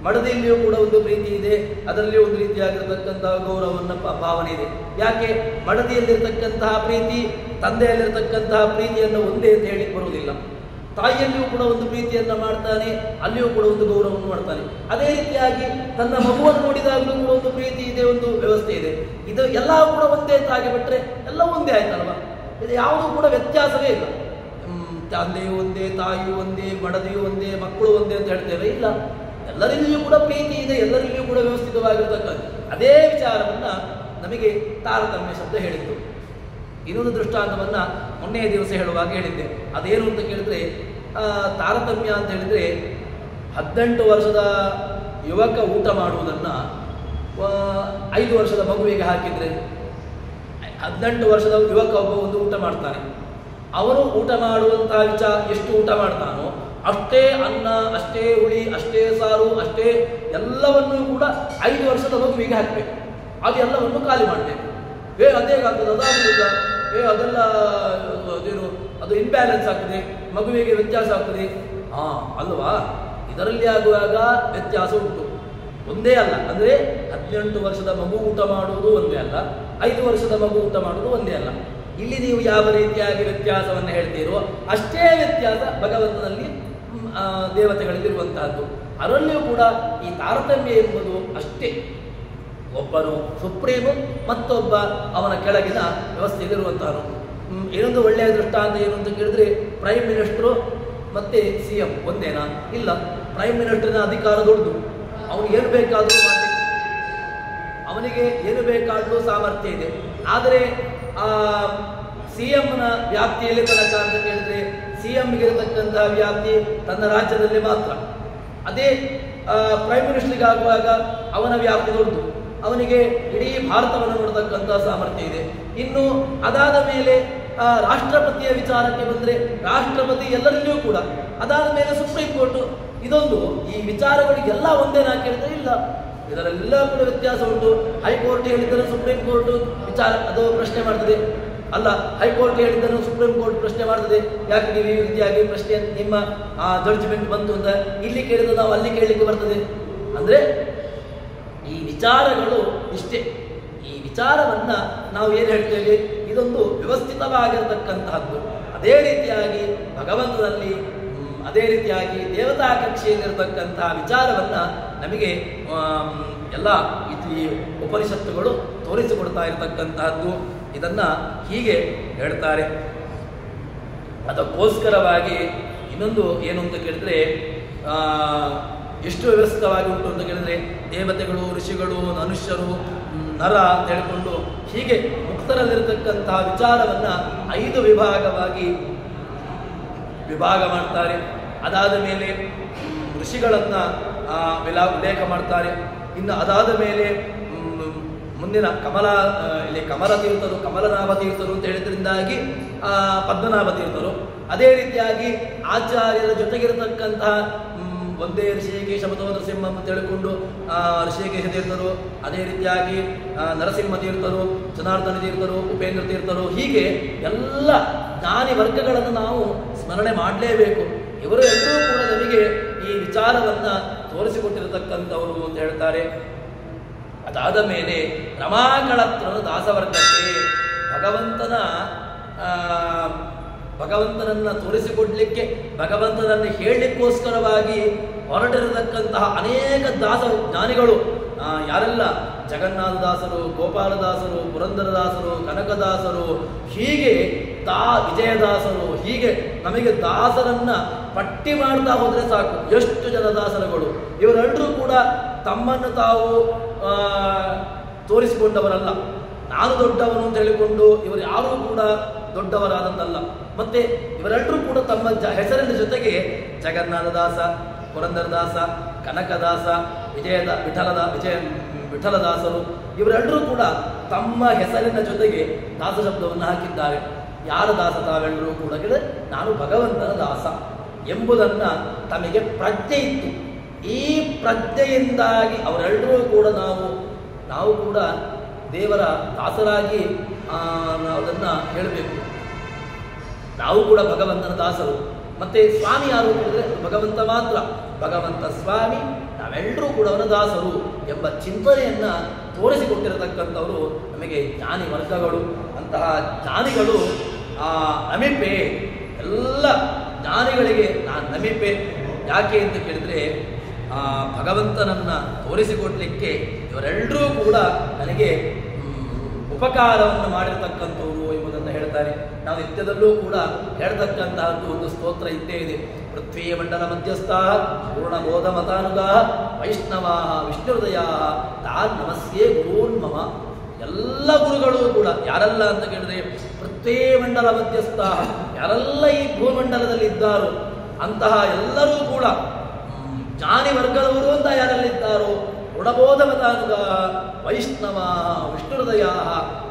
ಮಡದಿಯಲ್ಲಿಯೂ ಕೂಡ ಒಂದು ಪ್ರೀತಿ ಇದೆ, ಅದರಲ್ಲಿಯೂ ಒಂದು ರೀತಿಯಾಗಿರತಕ್ಕಂತಹ ಗೌರವವನ್ನು ಭಾವನೆ ಇದೆ. ಯಾಕೆ? ಮಡದಿಯಲ್ಲಿರ್ತಕ್ಕಂತಹ ಪ್ರೀತಿ ತಂದೆಯಲ್ಲಿರ್ತಕ್ಕಂತಹ ಪ್ರೀತಿಯನ್ನು ಒಂದೇ ಅಂತ ಹೇಳಿ ಬರುವುದಿಲ್ಲ. ತಾಯಿಯಲ್ಲಿಯೂ ಕೂಡ ಒಂದು ಪ್ರೀತಿಯನ್ನು ಮಾಡ್ತಾನೆ, ಅಲ್ಲಿಯೂ ಕೂಡ ಒಂದು ಗೌರವವನ್ನು ಮಾಡ್ತಾನೆ. ಅದೇ ರೀತಿಯಾಗಿ ತನ್ನ ಮಗುವನ್ನು ನೋಡಿದಾಗಲೂ ಕೂಡ ಒಂದು ಪ್ರೀತಿ ಇದೆ, ಒಂದು ವ್ಯವಸ್ಥೆ ಇದೆ. ಇದು ಎಲ್ಲ ಕೂಡ ಒಂದೇ ಅಂತ ಆಗಿಬಿಟ್ರೆ ಎಲ್ಲ ಒಂದೇ ಆಯ್ತಲ್ವ? ಇದು ಯಾವುದೂ ಕೂಡ ವ್ಯತ್ಯಾಸವೇ ಇಲ್ಲ. ತಂದೆಯೂ ಒಂದೇ, ತಾಯಿಯೂ ಒಂದೇ, ಮಡದಿಯೂ ಒಂದೇ, ಮಕ್ಕಳು ಒಂದೇ ಅಂತ ಹೇಳ್ತೇವೆ. ಇಲ್ಲ, ಎಲ್ಲರಲ್ಲಿಯೂ ಕೂಡ ಪ್ರೀತಿ ಇದೆ, ಎಲ್ಲರಲ್ಲಿಯೂ ಕೂಡ ವ್ಯವಸ್ಥಿತವಾಗಿರತಕ್ಕಂಥ ಅದೇ ವಿಚಾರವನ್ನ ನಮಗೆ ತಾರತಮ್ಯ ಶಬ್ದ ಹೇಳಿತ್ತು. ಇನ್ನೊಂದು ದೃಷ್ಟಾಂತವನ್ನ ಮೊನ್ನೆಯ ದಿವಸ ಹೇಳುವಾಗ ಹೇಳಿದ್ದೆ. ಅದೇನು ಅಂತ ಕೇಳಿದ್ರೆ ತಾರತಮ್ಯ ಅಂತ ಹೇಳಿದ್ರೆ 18 ವರ್ಷದ ಯುವಕ ಊಟ ಮಾಡುವುದನ್ನ 5 ವರ್ಷದ ಮಗುವಿಗೆ ಹಾಕಿದ್ರೆ, 18 ವರ್ಷದ ಯುವಕ ಒಬ್ಬ ಒಂದು ಊಟ ಮಾಡ್ತಾನೆ. ಅವನು ಊಟ ಮಾಡುವಂತಹ ಎಷ್ಟು ಊಟ ಮಾಡ್ತಾನೋ ಅಷ್ಟೇ ಅನ್ನ, ಅಷ್ಟೇ ಹುಳಿ, ಅಷ್ಟೇ ಸಾರು, ಅಷ್ಟೇ ಎಲ್ಲವನ್ನೂ ಕೂಡ 5 ವರ್ಷದ ಮಗುವಿಗೆ ಹಾಕಬೇಕು. ಅದೆಲ್ಲವನ್ನು ಖಾಲಿ ಮಾಡಬೇಕು. ಅದೇಗಾಗ್ತದೆ, ಅದಾಗುವುದಿಲ್ಲ. ಅದೆಲ್ಲ ಅದೇನು, ಅದು ಇಂಬ್ಯಾಲೆನ್ಸ್ ಆಗ್ತದೆ, ಮಗುವಿಗೆ ವ್ಯತ್ಯಾಸ ಆಗ್ತದೆ. ಅಲ್ವಾ? ಇದರಲ್ಲಿ ಆಗುವಾಗ ವ್ಯತ್ಯಾಸ ಉಂಟು. ಒಂದೇ ಅಲ್ಲ. ಅಂದರೆ 18 ವರ್ಷದ ಮಗು ಊಟ ಮಾಡುವುದು ಒಂದೇ ಅಲ್ಲ, 5 ವರ್ಷದ ಮಗು ಊಟ ಮಾಡುವುದು ಒಂದೇ ಅಲ್ಲ. ಇಲ್ಲಿ ನೀವು ಯಾವ ರೀತಿಯಾಗಿ ವ್ಯತ್ಯಾಸವನ್ನು ಹೇಳ್ತೀರೋ ಅಷ್ಟೇ ವ್ಯತ್ಯಾಸ ಭಗವಂತನಲ್ಲಿ ದೇವತೆಗಳಲ್ಲಿರುವಂತಹದ್ದು. ಅದರಲ್ಲಿಯೂ ಕೂಡ ಈ ತಾರತಮ್ಯ ಎಂಬುದು ಅಷ್ಟೇ. ಒಬ್ಬನು ಸುಪ್ರೀಮು, ಮತ್ತೊಬ್ಬ ಅವನ ಕೆಳಗಿನ ವ್ಯವಸ್ಥೆಯಲ್ಲಿರುವಂತಹನು. ಇನ್ನೊಂದು ಒಳ್ಳೆಯ ದೃಷ್ಟಾಂತ ಏನು ಅಂತ ಕೇಳಿದ್ರೆ, ಪ್ರೈಮ್ ಮಿನಿಸ್ಟರು ಮತ್ತೆ CM ಒಂದೇನಾ? ಇಲ್ಲ. ಪ್ರೈಮ್ ಮಿನಿಸ್ಟರ್ನ ಅಧಿಕಾರ ದೊಡ್ಡದು, ಅವನು ಏನು ಬೇಕಾದರೂ ಮಾಡಬೇಕು, ಅವನಿಗೆ ಏನು ಬೇಕಾದರೂ ಸಾಮರ್ಥ್ಯ ಇದೆ. ಆದರೆ CMನ ವ್ಯಾಪ್ತಿಯಲ್ಲಿ ತನಕ ಅಂತ ಕೇಳಿದ್ರೆ CMಗೆ ಇರತಕ್ಕಂತಹ ವ್ಯಾಪ್ತಿ ತನ್ನ ರಾಜ್ಯದಲ್ಲಿ ಮಾತ್ರ. ಅದೇ ಪ್ರೈಮ್ ಮಿನಿಸ್ಟರ್ಗೆ ಆಗುವಾಗ ಅವನ ವ್ಯಾಪ್ತಿ ದೊಡ್ಡದು, ಅವನಿಗೆ ಇಡೀ ಭಾರತವನ್ನು ನೋಡತಕ್ಕಂತಹ ಸಾಮರ್ಥ್ಯ ಇದೆ. ಇನ್ನು ಅದಾದ ಮೇಲೆ ರಾಷ್ಟ್ರಪತಿಯ ವಿಚಾರಕ್ಕೆ ಬಂದರೆ ರಾಷ್ಟ್ರಪತಿ ಎಲ್ಲರಲ್ಲಿಯೂ ಕೂಡ, ಅದಾದ ಮೇಲೆ ಸುಪ್ರೀಂ ಕೋರ್ಟ್. ಇದೊಂದು ಈ ವಿಚಾರಗಳಿಗೆಲ್ಲ ಒಂದೇನಾ ಕೇಳಿದ್ರೆ ಇಲ್ಲ, ಇದರೆಲ್ಲ ಕೂಡ ವ್ಯತ್ಯಾಸ ಉಂಟು. ಹೈಕೋರ್ಟ್ ಹೇಳಿದ್ದರೆ ಸುಪ್ರೀಂ ಕೋರ್ಟ್ ವಿಚಾರ ಅದು ಪ್ರಶ್ನೆ ಮಾಡ್ತದೆ. ಅಲ್ಲ, ಹೈಕೋರ್ಟ್ ಹೇಳಿದ್ದನ್ನು ಸುಪ್ರೀಂ ಕೋರ್ಟ್ ಪ್ರಶ್ನೆ ಮಾಡ್ತದೆ. ಯಾಕೆ ನೀವು ಈ ರೀತಿಯಾಗಿ ಪ್ರಶ್ನೆ, ನಿಮ್ಮ ಜಡ್ಜ್ಮೆಂಟ್ ಬಂತು ಅಂತ ಇಲ್ಲಿ ಕೇಳಿದ್ರೆ ನಾವು ಅಲ್ಲಿ ಕೇಳಲಿಕ್ಕೆ ಬರ್ತದೆ. ಅಂದರೆ ಈ ವಿಚಾರಗಳು ಇಷ್ಟೇ. ಈ ವಿಚಾರವನ್ನ ನಾವು ಏನು ಹೇಳ್ತೇವೆ, ಇದೊಂದು ವ್ಯವಸ್ಥಿತವಾಗಿರತಕ್ಕಂತಹದ್ದು. ಅದೇ ರೀತಿಯಾಗಿ ಭಗವಂತನಲ್ಲಿ, ಅದೇ ರೀತಿಯಾಗಿ ದೇವತಾ ಕಕ್ಷೆಯಲ್ಲಿರತಕ್ಕಂತಹ ವಿಚಾರವನ್ನ ನಮಗೆ ಎಲ್ಲ ಈ ಉಪನಿಷತ್ತುಗಳು ತೋರಿಸಿಕೊಡ್ತಾ ಇರತಕ್ಕಂತಹದ್ದು. ಇದನ್ನ ಹೀಗೆ ಹೇಳ್ತಾರೆ. ಅದಕ್ಕೋಸ್ಕರವಾಗಿ ಇನ್ನೊಂದು ಏನು ಅಂತ ಕೇಳಿದ್ರೆ, ಎಷ್ಟು ವ್ಯವಸ್ಥಿತವಾಗಿ ಉಂಟು ಅಂತ ಕೇಳಿದ್ರೆ, ದೇವತೆಗಳು, ಋಷಿಗಳು, ಮನುಷ್ಯರು, ನರ ಅಂತ ಹೇಳಿಕೊಂಡು ಹೀಗೆ ಮುಕ್ತರಲ್ಲಿರತಕ್ಕಂತಹ ವಿಚಾರವನ್ನ 5 ವಿಭಾಗವಾಗಿ ವಿಭಾಗ ಮಾಡ್ತಾರೆ. ಅದಾದ ಮೇಲೆ ಋಷಿಗಳನ್ನ ಉಲ್ಲೇಖ ಮಾಡ್ತಾರೆ. ಇನ್ನು ಅದಾದ ಮೇಲೆ ಮುಂದಿನ ಇಲ್ಲಿ ಕಮಲ ತೀರ್ಥರು, ಕಮಲನಾಭ ತೀರ್ಥರು ಅಂತ ಹೇಳಿದ್ರಿಂದಾಗಿ ಪದ್ಮನಾಭ ತೀರ್ಥರು. ಅದೇ ರೀತಿಯಾಗಿ ಆಚಾರ್ಯರ ಜೊತೆಗಿರತಕ್ಕಂತಹ ಒಂದೇ ಋಷಿಕೇಶ ಮತೋ ನರಸಿಂಹ ಅಂತ ಹೇಳಿಕೊಂಡು ಋಷಿಕೇಶ ತೀರ್ಥರು, ಅದೇ ರೀತಿಯಾಗಿ ನರಸಿಂಹ ತೀರ್ಥರು, ಜನಾರ್ದನ ತೀರ್ಥರು, ಉಪೇಂದ್ರ ತೀರ್ಥರು, ಹೀಗೆ ಎಲ್ಲ ಜ್ಞಾನಿ ವರ್ಗಗಳನ್ನು ನಾವು ಸ್ಮರಣೆ ಮಾಡಲೇಬೇಕು. ಇವರು ಎಲ್ಲರೂ ಕೂಡ ನಮಗೆ ಈ ವಿಚಾರವನ್ನ ತೋರಿಸಿಕೊಟ್ಟಿರತಕ್ಕಂಥವರು ಅಂತ ಹೇಳ್ತಾರೆ. ಅದಾದ ಮೇಲೆ ರಮಾಕಳತ್ರನು ದಾಸವರ್ಗಕ್ಕೆ ಭಗವಂತನನ್ನ ತೋರಿಸಿಕೊಡ್ಲಿಕ್ಕೆ, ಭಗವಂತನನ್ನು ಹೇಳಲಿಕ್ಕೋಸ್ಕರವಾಗಿ ಹೊರಟಿರತಕ್ಕಂತಹ ಅನೇಕ ದಾಸ ಜ್ಞಾನಿಗಳು ಯಾರೆಲ್ಲ ಜಗನ್ನಾಥದಾಸರು, ಗೋಪಾಲದಾಸರು, ಪುರಂದರದಾಸರು, ಕನಕದಾಸರು, ಹೀಗೆ ವಿಜಯದಾಸರು, ಹೀಗೆ ನಮಗೆ ದಾಸರನ್ನ ಪಟ್ಟಿ ಮಾಡ್ತಾ ಹೋದ್ರೆ ಸಾಕು, ಎಷ್ಟು ಜನ ದಾಸರುಗಳು. ಇವರೆಲ್ಲರೂ ಕೂಡ ತಮ್ಮನ್ನು ತಾವು ತೋರಿಸಿಕೊಂಡವರಲ್ಲ. ನಾನು ದೊಡ್ಡವನು ಅಂತ ಹೇಳಿಕೊಂಡು ಇವರು ಯಾರೂ ಕೂಡ ದೊಡ್ಡವರಾದದ್ದಲ್ಲ. ಮತ್ತೆ ಇವರೆಲ್ಲರೂ ಕೂಡ ತಮ್ಮ ಹೆಸರಿನ ಜೊತೆಗೆ ಜಗನ್ನಾಥದಾಸ, ಪುರಂದರದಾಸ, ಕನಕದಾಸ, ವಿಠಲದಾಸರು ಇವರೆಲ್ಲರೂ ಕೂಡ ತಮ್ಮ ಹೆಸರಿನ ಜೊತೆಗೆ ದಾಸ ಶಬ್ದವನ್ನು ಹಾಕಿದ್ದಾರೆ. ಯಾರ ದಾಸ ತಾವೆಲ್ಲರೂ ಕೂಡ ಕೇಳಿದ್ರೆ ನಾನು ಭಗವಂತನ ದಾಸ ಎಂಬುದನ್ನು ತಮಗೆ ಪ್ರಜ್ಞೆ ಇತ್ತು. ಈ ಪ್ರಜ್ಞೆಯಿಂದಾಗಿ ಅವರೆಲ್ಲರೂ ಕೂಡ ನಾವು ಕೂಡ ದೇವರ ದಾಸರಾಗಿ ಅದನ್ನು ಹೇಳಬೇಕು. ನಾವು ಕೂಡ ಭಗವಂತನ ದಾಸರು. ಮತ್ತೆ ಸ್ವಾಮಿ ಯಾರು ಹೇಳಿದ್ರೆ ಭಗವಂತ ಮಾತ್ರ. ಭಗವಂತ ಸ್ವಾಮಿ, ನಾವೆಲ್ಲರೂ ಕೂಡ ಅವನ ದಾಸರು ಎಂಬ ಚಿಂತನೆಯನ್ನು ತೋರಿಸಿಕೊಟ್ಟಿರತಕ್ಕಂಥವರು ನಮಗೆ ಜ್ಞಾನಿ ವರ್ಗಗಳು. ಅಂತಹ ಜ್ಞಾನಿಗಳು ನಮಿಪೆ, ಎಲ್ಲ ಜ್ಞಾನಿಗಳಿಗೆ ನಾನು ನಮಿಪೆ. ಯಾಕೆ ಅಂತ ಕೇಳಿದರೆ ಭಗವಂತನನ್ನು ತೋರಿಸಿಕೊಡ್ಲಿಕ್ಕೆ ಇವರೆಲ್ಲರೂ ಕೂಡ ನನಗೆ ಉಪಕಾರವನ್ನು ಮಾಡಿರ್ತಕ್ಕಂಥವ್ರು ಎಂಬುದನ್ನು ಹೇಳ್ತಾರೆ. ನಾವು ನಿತ್ಯದಲ್ಲೂ ಕೂಡ ಹೇಳ್ತಕ್ಕಂತಹದ್ದು ಒಂದು ಸ್ತೋತ್ರ ಇದ್ದೇ ಇದೆ. ಪೃಥ್ವೀ ಮಂಡಲ ಮಧ್ಯಸ್ಥ ಪೂರ್ಣಬೋಧ ಮತಾನುಗಾ ವೈಷ್ಣವಾ ವಿಷ್ಣುಹೃದಯ ತಾನ್ ನಮಸ್ಯೇ ಗುರೂನ್ ಮಮ. ಎಲ್ಲ ಗುರುಗಳು ಕೂಡ ಯಾರೆಲ್ಲ ಅಂತ ಕೇಳಿದ್ರೆ ಪೃಥ್ವೀ ಮಂಡಲ ಮಧ್ಯಸ್ಥ, ಯಾರೆಲ್ಲ ಈ ಭೂಮಂಡಲದಲ್ಲಿ ಇದ್ದಾರೋ ಅಂತಹ ಎಲ್ಲರೂ ಕೂಡ ಜ್ಞಾನಿ ವರ್ಗದವರು ಅಂತ ಯಾರೆಲ್ಲಿದ್ದಾರೋ ಋಣಬೋಧ ಮತಾನುಗ ವೈಷ್ಣವ ವಿಷ್ಣುಹೃದಯ,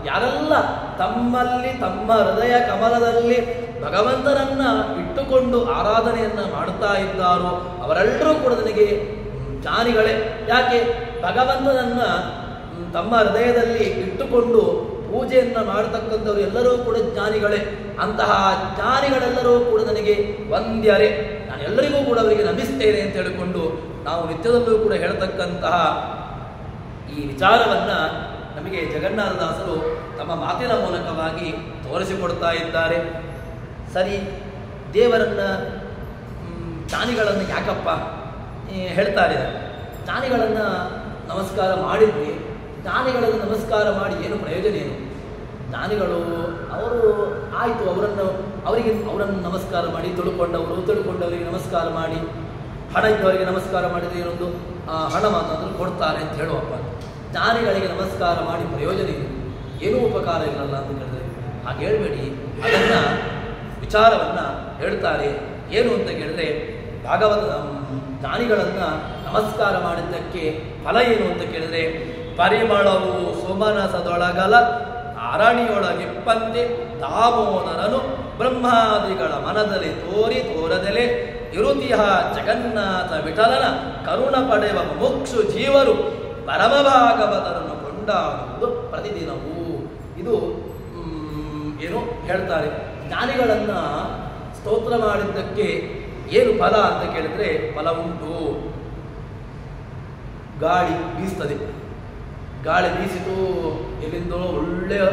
ಯಾರೆಲ್ಲ ತಮ್ಮಲ್ಲಿ ತಮ್ಮ ಹೃದಯ ಕಮಲದಲ್ಲಿ ಭಗವಂತನನ್ನ ಇಟ್ಟುಕೊಂಡು ಆರಾಧನೆಯನ್ನ ಮಾಡುತ್ತಾ ಇದ್ದಾರೋ ಅವರೆಲ್ಲರೂ ಕೂಡ ನನಗೆ ಜ್ಞಾನಿಗಳೇ. ಯಾಕೆ? ಭಗವಂತನನ್ನ ತಮ್ಮ ಹೃದಯದಲ್ಲಿ ಇಟ್ಟುಕೊಂಡು ಪೂಜೆಯನ್ನ ಮಾಡತಕ್ಕಂಥವ್ರು ಎಲ್ಲರೂ ಕೂಡ ಜ್ಞಾನಿಗಳೇ. ಅಂತಹ ಜ್ಞಾನಿಗಳೆಲ್ಲರೂ ಕೂಡ ನನಗೆ ವಂದ್ಯರೇ, ನಾನು ಎಲ್ಲರಿಗೂ ಕೂಡ ಅವರಿಗೆ ನಮಿಸ್ತೇನೆ ಅಂತ ಹೇಳಿಕೊಂಡು ನಾವು ನಿತ್ಯದಲ್ಲೂ ಕೂಡ ಹೇಳ್ತಕ್ಕಂತಹ ಈ ವಿಚಾರವನ್ನು ನಮಗೆ ಜಗನ್ನಾಥದಾಸರು ತಮ್ಮ ಮಾತಿನ ಮೂಲಕವಾಗಿ ತೋರಿಸಿಕೊಡ್ತಾ ಇದ್ದಾರೆ. ಸರಿ, ದೇವರನ್ನ ಜ್ಞಾನಿಗಳನ್ನು ಯಾಕಪ್ಪ ಹೇಳ್ತಾರೆ? ಜ್ಞಾನಿಗಳನ್ನು ನಮಸ್ಕಾರ ಮಾಡಿದ್ವಿ, ಜ್ಞಾನಿಗಳನ್ನು ನಮಸ್ಕಾರ ಮಾಡಿ ಏನು ಪ್ರಯೋಜನ ಏನು? ಜ್ಞಾನಿಗಳು ಅವರು ಆಯಿತು, ಅವರನ್ನು ನಮಸ್ಕಾರ ಮಾಡಿ, ತಿಳ್ಕೊಂಡವರಿಗೆ ನಮಸ್ಕಾರ ಮಾಡಿ, ಹಣ ಇದ್ದವರಿಗೆ ನಮಸ್ಕಾರ ಮಾಡಿದರೆ ಏನೊಂದು ಹಣ ಮಾತಾದರೂ ಕೊಡ್ತಾರೆ ಅಂತ ಹೇಳುವಪ್ಪ. ಜ್ಞಾನಿಗಳಿಗೆ ನಮಸ್ಕಾರ ಮಾಡಿ ಪ್ರಯೋಜನ ಇದೆ, ಏನೂ ಉಪಕಾರ ಇರಲ್ಲ ಅಂತ ಹೇಳಿದ್ರೆ ಹಾಗೆ ಹೇಳಬೇಡಿ. ಅದನ್ನು ವಿಚಾರವನ್ನು ಹೇಳ್ತಾರೆ. ಏನು ಅಂತ ಕೇಳಿದ್ರೆ ಭಾಗವತ ಜ್ಞಾನಿಗಳನ್ನು ನಮಸ್ಕಾರ ಮಾಡಿದ್ದಕ್ಕೆ ಫಲ ಏನು ಅಂತ ಕೇಳಿದ್ರೆ ಪರಿಮಳವು ಸುಮನಸದೊಳಗಲ ಅರಣಿಯೊಳಗಿಪ್ಪಂತೆ ದಾಮೋದರನು ಬ್ರಹ್ಮಾದಿಗಳ ಮನದಲ್ಲಿ ತೋರದೆಲೆ ಇರುತಿಹ ಜಗನ್ನಾಥ ವಿಠಲನ ಕರುಣ ಪಡೆಯುವ ಮುಕ್ಷು ಜೀವರು ಪರಮಭಾಗವತರನ್ನು ಕೊಂಡಾಡುವುದು ಪ್ರತಿದಿನವೂ. ಇದು ಏನು ಹೇಳ್ತಾರೆ? ಜ್ಞಾನಿಗಳನ್ನು ಸ್ತೋತ್ರ ಮಾಡಿದ್ದಕ್ಕೆ ಏನು ಫಲ ಅಂತ ಕೇಳಿದ್ರೆ ಫಲ ಉಂಟು. ಗಾಳಿ ಬೀಸ್ತದೆ, ಗಾಳಿ ಬೀಸಿತು ಎಲ್ಲಿಂದೋ ಒಳ್ಳೆಯ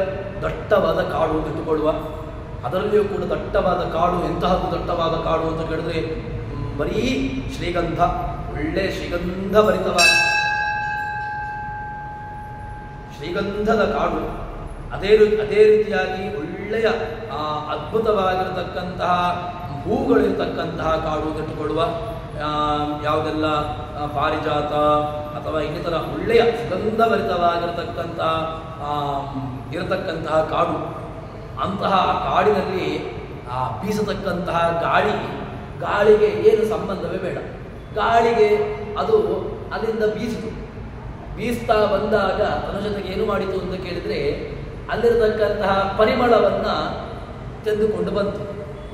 ದಟ್ಟವಾದ ಕಾಡು ಅಂತ ಇಟ್ಟುಕೊಳ್ಳುವ. ಅದರಲ್ಲಿಯೂ ಕೂಡ ದಟ್ಟವಾದ ಕಾಡು, ಎಂತಹದ್ದು ದಟ್ಟವಾದ ಕಾಡು ಅಂತ ಕೇಳಿದ್ರೆ ಬರೀ ಶ್ರೀಗಂಧ, ಒಳ್ಳೆ ಶ್ರೀಗಂಧ ಭರಿತವಾದ ಶ್ರೀಗಂಧದ ಕಾಡು. ಅದೇ ರೀತಿಯಾಗಿ ಒಳ್ಳೆಯ ಅದ್ಭುತವಾಗಿರತಕ್ಕಂತಹ ಹೂಗಳಿರ್ತಕ್ಕಂತಹ ಕಾಡು ಅಂತ ಇಟ್ಟುಕೊಳ್ಳುವ. ಯಾವುದೆಲ್ಲ ಪಾರಿಜಾತ ಅಥವಾ ಇನ್ನಿತರ ಒಳ್ಳೆಯ ಸುಗಂಧಭರಿತವಾಗಿರತಕ್ಕಂತಹ ಇರತಕ್ಕಂತಹ ಕಾಡು. ಅಂತಹ ಕಾಡಿನಲ್ಲಿ ಬೀಸತಕ್ಕಂತಹ ಗಾಳಿಗೆ ಏನು ಸಂಬಂಧವೇ ಬೇಡ. ಗಾಳಿಗೆ ಅದು ಅಲ್ಲಿಂದ ಬೀಸ್ತಾ ಬಂದಾಗ ತನ್ನ ಜೊತೆಗೆ ಏನು ಮಾಡಿತು ಅಂತ ಕೇಳಿದರೆ ಅಲ್ಲಿರತಕ್ಕಂತಹ ಪರಿಮಳವನ್ನು ತೆಗೆದುಕೊಂಡು ಬಂತು.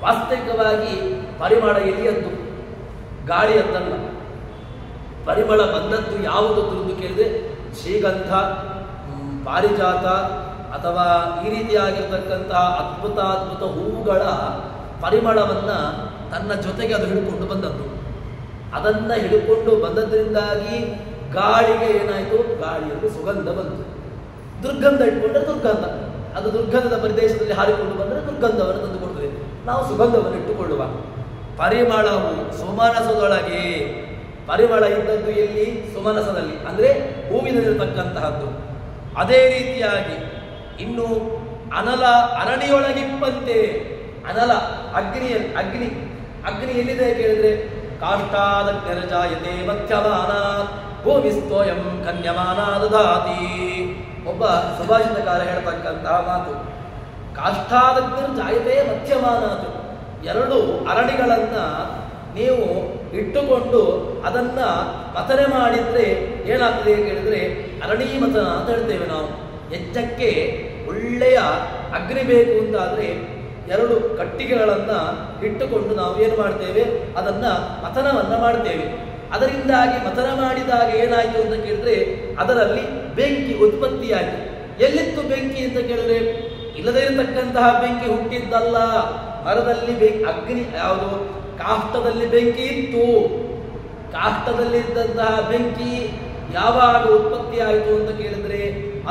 ವಾಸ್ತವಿಕವಾಗಿ ಪರಿಮಳ ಎಲ್ಲಿಯದ್ದು? ಗಾಳಿಯದ್ದಲ್ಲ. ಪರಿಮಳ ಬಂದದ್ದು ಯಾವುದು ಅಂತ ಕೇಳಿದ್ರೆ ಶ್ರೀಗಂಧ, ಪಾರಿಜಾತ ಅಥವಾ ಈ ರೀತಿಯಾಗಿರ್ತಕ್ಕಂತಹ ಅದ್ಭುತ ಹೂವುಗಳ ಪರಿಮಳವನ್ನು ತನ್ನ ಜೊತೆಗೆ ಅದು ಹಿಡ್ಕೊಂಡು ಬಂದದ್ದು. ಅದನ್ನು ಹಿಡ್ಕೊಂಡು ಬಂದದ್ರಿಂದಾಗಿ ಗಾಳಿಗೆ ಏನಾಯಿತು? ಗಾಳಿಯಲ್ಲಿ ಸುಗಂಧ ಬಂತು. ದುರ್ಗಂಧ ಇಟ್ಕೊಂಡ್ರೆ ದುರ್ಗಂಧ, ಅದು ದುರ್ಗಂಧದ ಪ್ರದೇಶದಲ್ಲಿ ಹಾರಿಕೊಂಡು ಬಂದರೆ ದುರ್ಗಂಧವನ್ನು ತಂದು ಕೊಡ್ತದೆ. ನಾವು ಸುಗಂಧವನ್ನು ಇಟ್ಟುಕೊಳ್ಳುವ. ಪರಿಮಳವು ಸುಮನಸದೊಳಗೆ, ಪರಿಮಳ ಇದ್ದದ್ದು ಎಲ್ಲಿ? ಸುಮನಸದಲ್ಲಿ, ಅಂದರೆ ಹೂವಿನಲ್ಲಿರತಕ್ಕಂತಹದ್ದು. ಅದೇ ರೀತಿಯಾಗಿ ಇನ್ನು ಅನಲ ಅರಣಿಯೊಳಗಿಪ್ಪಂತೆ, ಅನಲ ಅಗ್ನಿ ಎಲ್ಲಿದೆ ಕೇಳಿದ್ರೆ ಕಾಷ್ಟಾದಗ್ನಿರ್ಜಾಯತೆ ಮಧ್ಯಮಾನಾತ್ ಭೂಮಿಸ್ತೋಯಂ ಕನ್ಯಮಾನಾದಧಾತಿ. ಒಬ್ಬ ಸುಭಾಷಿತಕಾರ ಹೇಳ್ತಕ್ಕಂತಹ ಮಾತು. ಕಾಷ್ಟಾದಗ್ನಿರ್ಜಾಯತೆ ಮಧ್ಯಮಾನಾತ್, ಎರಡು ಅರಣಿಗಳನ್ನು ನೀವು ಇಟ್ಟುಕೊಂಡು ಅದನ್ನು ಮಥನೆ ಮಾಡಿದರೆ ಏನಾಗ್ತದೆ ಕೇಳಿದರೆ ಅರಣಿ ಮಥನ ಅಂತ ಹೇಳ್ತೇವೆ ನಾವು. ಯಜ್ಞಕ್ಕೆ ಒಳ್ಳೆಯ ಅಗ್ನಿ ಬೇಕು ಅಂತಾದರೆ 2 ಕಟ್ಟಿಗೆಗಳನ್ನು ಇಟ್ಟುಕೊಂಡು ನಾವು ಏನು ಮಾಡ್ತೇವೆ, ಅದನ್ನು ಮಥನವನ್ನು ಮಾಡ್ತೇವೆ. ಅದರಿಂದಾಗಿ ಮಥನ ಮಾಡಿದಾಗ ಏನಾಯಿತು ಅಂತ ಕೇಳಿದ್ರೆ ಅದರಲ್ಲಿ ಬೆಂಕಿ ಉತ್ಪತ್ತಿಯಾಯಿತು. ಎಲ್ಲಿತ್ತು ಬೆಂಕಿ ಅಂತ ಕೇಳಿದ್ರೆ ಇಲ್ಲದೇ ಇರತಕ್ಕಂತಹ ಬೆಂಕಿ ಹುಟ್ಟಿದ್ದಲ್ಲ, ಮರದಲ್ಲಿ ಅಗ್ನಿ ಯಾವುದು ಕಾಷ್ಟದಲ್ಲಿ ಬೆಂಕಿ ಇತ್ತು. ಕಾಷ್ಟದಲ್ಲಿದ್ದಂತಹ ಬೆಂಕಿ ಯಾವಾಗ ಉತ್ಪತ್ತಿ ಆಯಿತು ಅಂತ ಕೇಳಿದ್ರೆ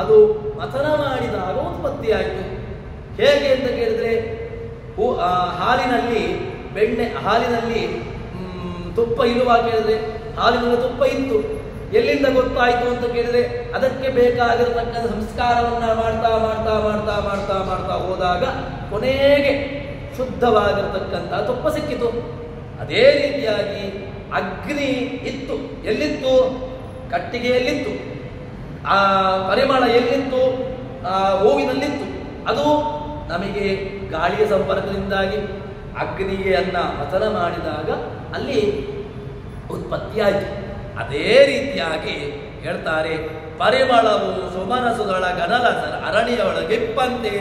ಅದು ಮಥನ ಮಾಡಿದಾಗ ಉತ್ಪತ್ತಿ ಆಯಿತು. ಹೇಗೆ ಅಂತ ಕೇಳಿದ್ರೆ ಹಾಲಿನಲ್ಲಿ ತುಪ್ಪ ಇರುವ ಕೇಳಿದ್ರೆ ಹಾಲಿನಲ್ಲಿ ತುಪ್ಪ ಇತ್ತು. ಎಲ್ಲಿಂದ ಗೊತ್ತಾಯಿತು ಅಂತ ಕೇಳಿದ್ರೆ ಅದಕ್ಕೆ ಬೇಕಾಗಿರತಕ್ಕಂಥ ಸಂಸ್ಕಾರವನ್ನು ಮಾಡ್ತಾ ಮಾಡ್ತಾ ಮಾಡ್ತಾ ಮಾಡ್ತಾ ಮಾಡ್ತಾ ಹೋದಾಗ ಕೊನೆಗೆ ಶುದ್ಧವಾಗಿರತಕ್ಕಂತಹ ತುಪ್ಪ ಸಿಕ್ಕಿತು. ಅದೇ ರೀತಿಯಾಗಿ ಅಗ್ನಿ ಇತ್ತು. ಎಲ್ಲಿತ್ತು? ಕಟ್ಟಿಗೆಯಲ್ಲಿತ್ತು. ಆ ಪರಿಮಳ ಎಲ್ಲಿತ್ತು? ಹೂವಿನಲ್ಲಿತ್ತು. ಅದು ನಮಗೆ ಗಾಳಿಯ ಸಂಪರ್ಕದಿಂದಾಗಿ ಅಗ್ನಿಗೆಯನ್ನ ಮಥನ ಮಾಡಿದಾಗ ಅಲ್ಲಿ ಉತ್ಪತ್ತಿಯಾಯಿತು. ಅದೇ ರೀತಿಯಾಗಿ ಹೇಳ್ತಾರೆ, ಪರಿಮಳವು ಸುಮನಸುಗಳ ಗನಲಸರ ಅರಣಿಯ ಒಳಗಿಪ್ಪಂತೆ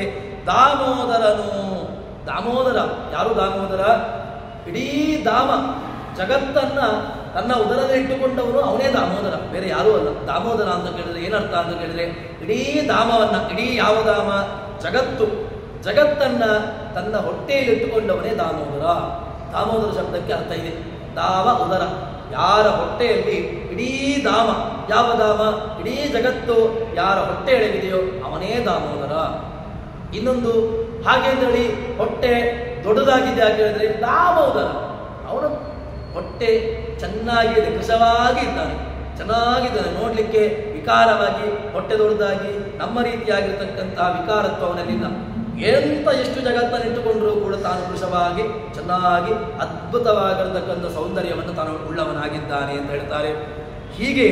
ದಾಮೋದರನು. ದಾಮೋದರ ಯಾರು? ದಾಮೋದರ ಇಡೀ ಧಾಮ ಜಗತ್ತನ್ನ ತನ್ನ ಉದರದಲ್ಲಿ ಇಟ್ಟುಕೊಂಡವನು ಅವನೇ ದಾಮೋದರ, ಬೇರೆ ಯಾರೂ ಅಲ್ಲ. ದಾಮೋದರ ಅಂತ ಕೇಳಿದ್ರೆ ಏನರ್ಥ ಅಂತ ಕೇಳಿದ್ರೆ ಇಡೀ ಧಾಮವನ್ನ, ಇಡೀ ಯಾವ ಧಾಮ? ಜಗತ್ತನ್ನ ತನ್ನ ಹೊಟ್ಟೆಯಲ್ಲಿ ಇಟ್ಟುಕೊಂಡವನೇ ದಾಮೋದರ. ದಾಮೋದರ ಶಬ್ದಕ್ಕೆ ಅರ್ಥ ಇದೆ, ಧಾಮ ಉದರ. ಯಾರ ಹೊಟ್ಟೆಯಲ್ಲಿ ಇಡೀ ಧಾಮ, ಯಾವ ಧಾಮ? ಇಡೀ ಜಗತ್ತು ಯಾರ ಹೊಟ್ಟೆಯೊಳಗಿದೆಯೋ ಅವನೇ ದಾಮೋದರ. ಇನ್ನೊಂದು ಹಾಗೆ ಅಂತೇಳಿ ಹೊಟ್ಟೆ ದೊಡ್ಡದಾಗಿದೆ ಅಂತ ಹೇಳಿದ್ರೆ ದಾಮೋದರ. ಅವನು ಹೊಟ್ಟೆ ಚೆನ್ನಾಗಿದೆ, ಕೃಶವಾಗಿ ಇದ್ದಾನೆ, ಚೆನ್ನಾಗಿದ್ದಾನೆ, ನೋಡ್ಲಿಕ್ಕೆ ವಿಕಾರವಾಗಿ ಹೊಟ್ಟೆ ದೊಡ್ಡದಾಗಿ ನಮ್ಮ ರೀತಿಯಾಗಿರ್ತಕ್ಕಂತಹ ವಿಕಾರತ್ವ ಅವನಲ್ಲಿಲ್ಲ. ಎಷ್ಟು ಜಗತ್ತನ್ನು ಇಟ್ಟುಕೊಂಡರೂ ಕೂಡ ತಾನು ಕೃಶವಾಗಿ ಚೆನ್ನಾಗಿ ಅದ್ಭುತವಾಗಿರತಕ್ಕಂಥ ಸೌಂದರ್ಯವನ್ನು ತಾನು ಉಳ್ಳವನಾಗಿದ್ದಾನೆ ಅಂತ ಹೇಳ್ತಾರೆ. ಹೀಗೆ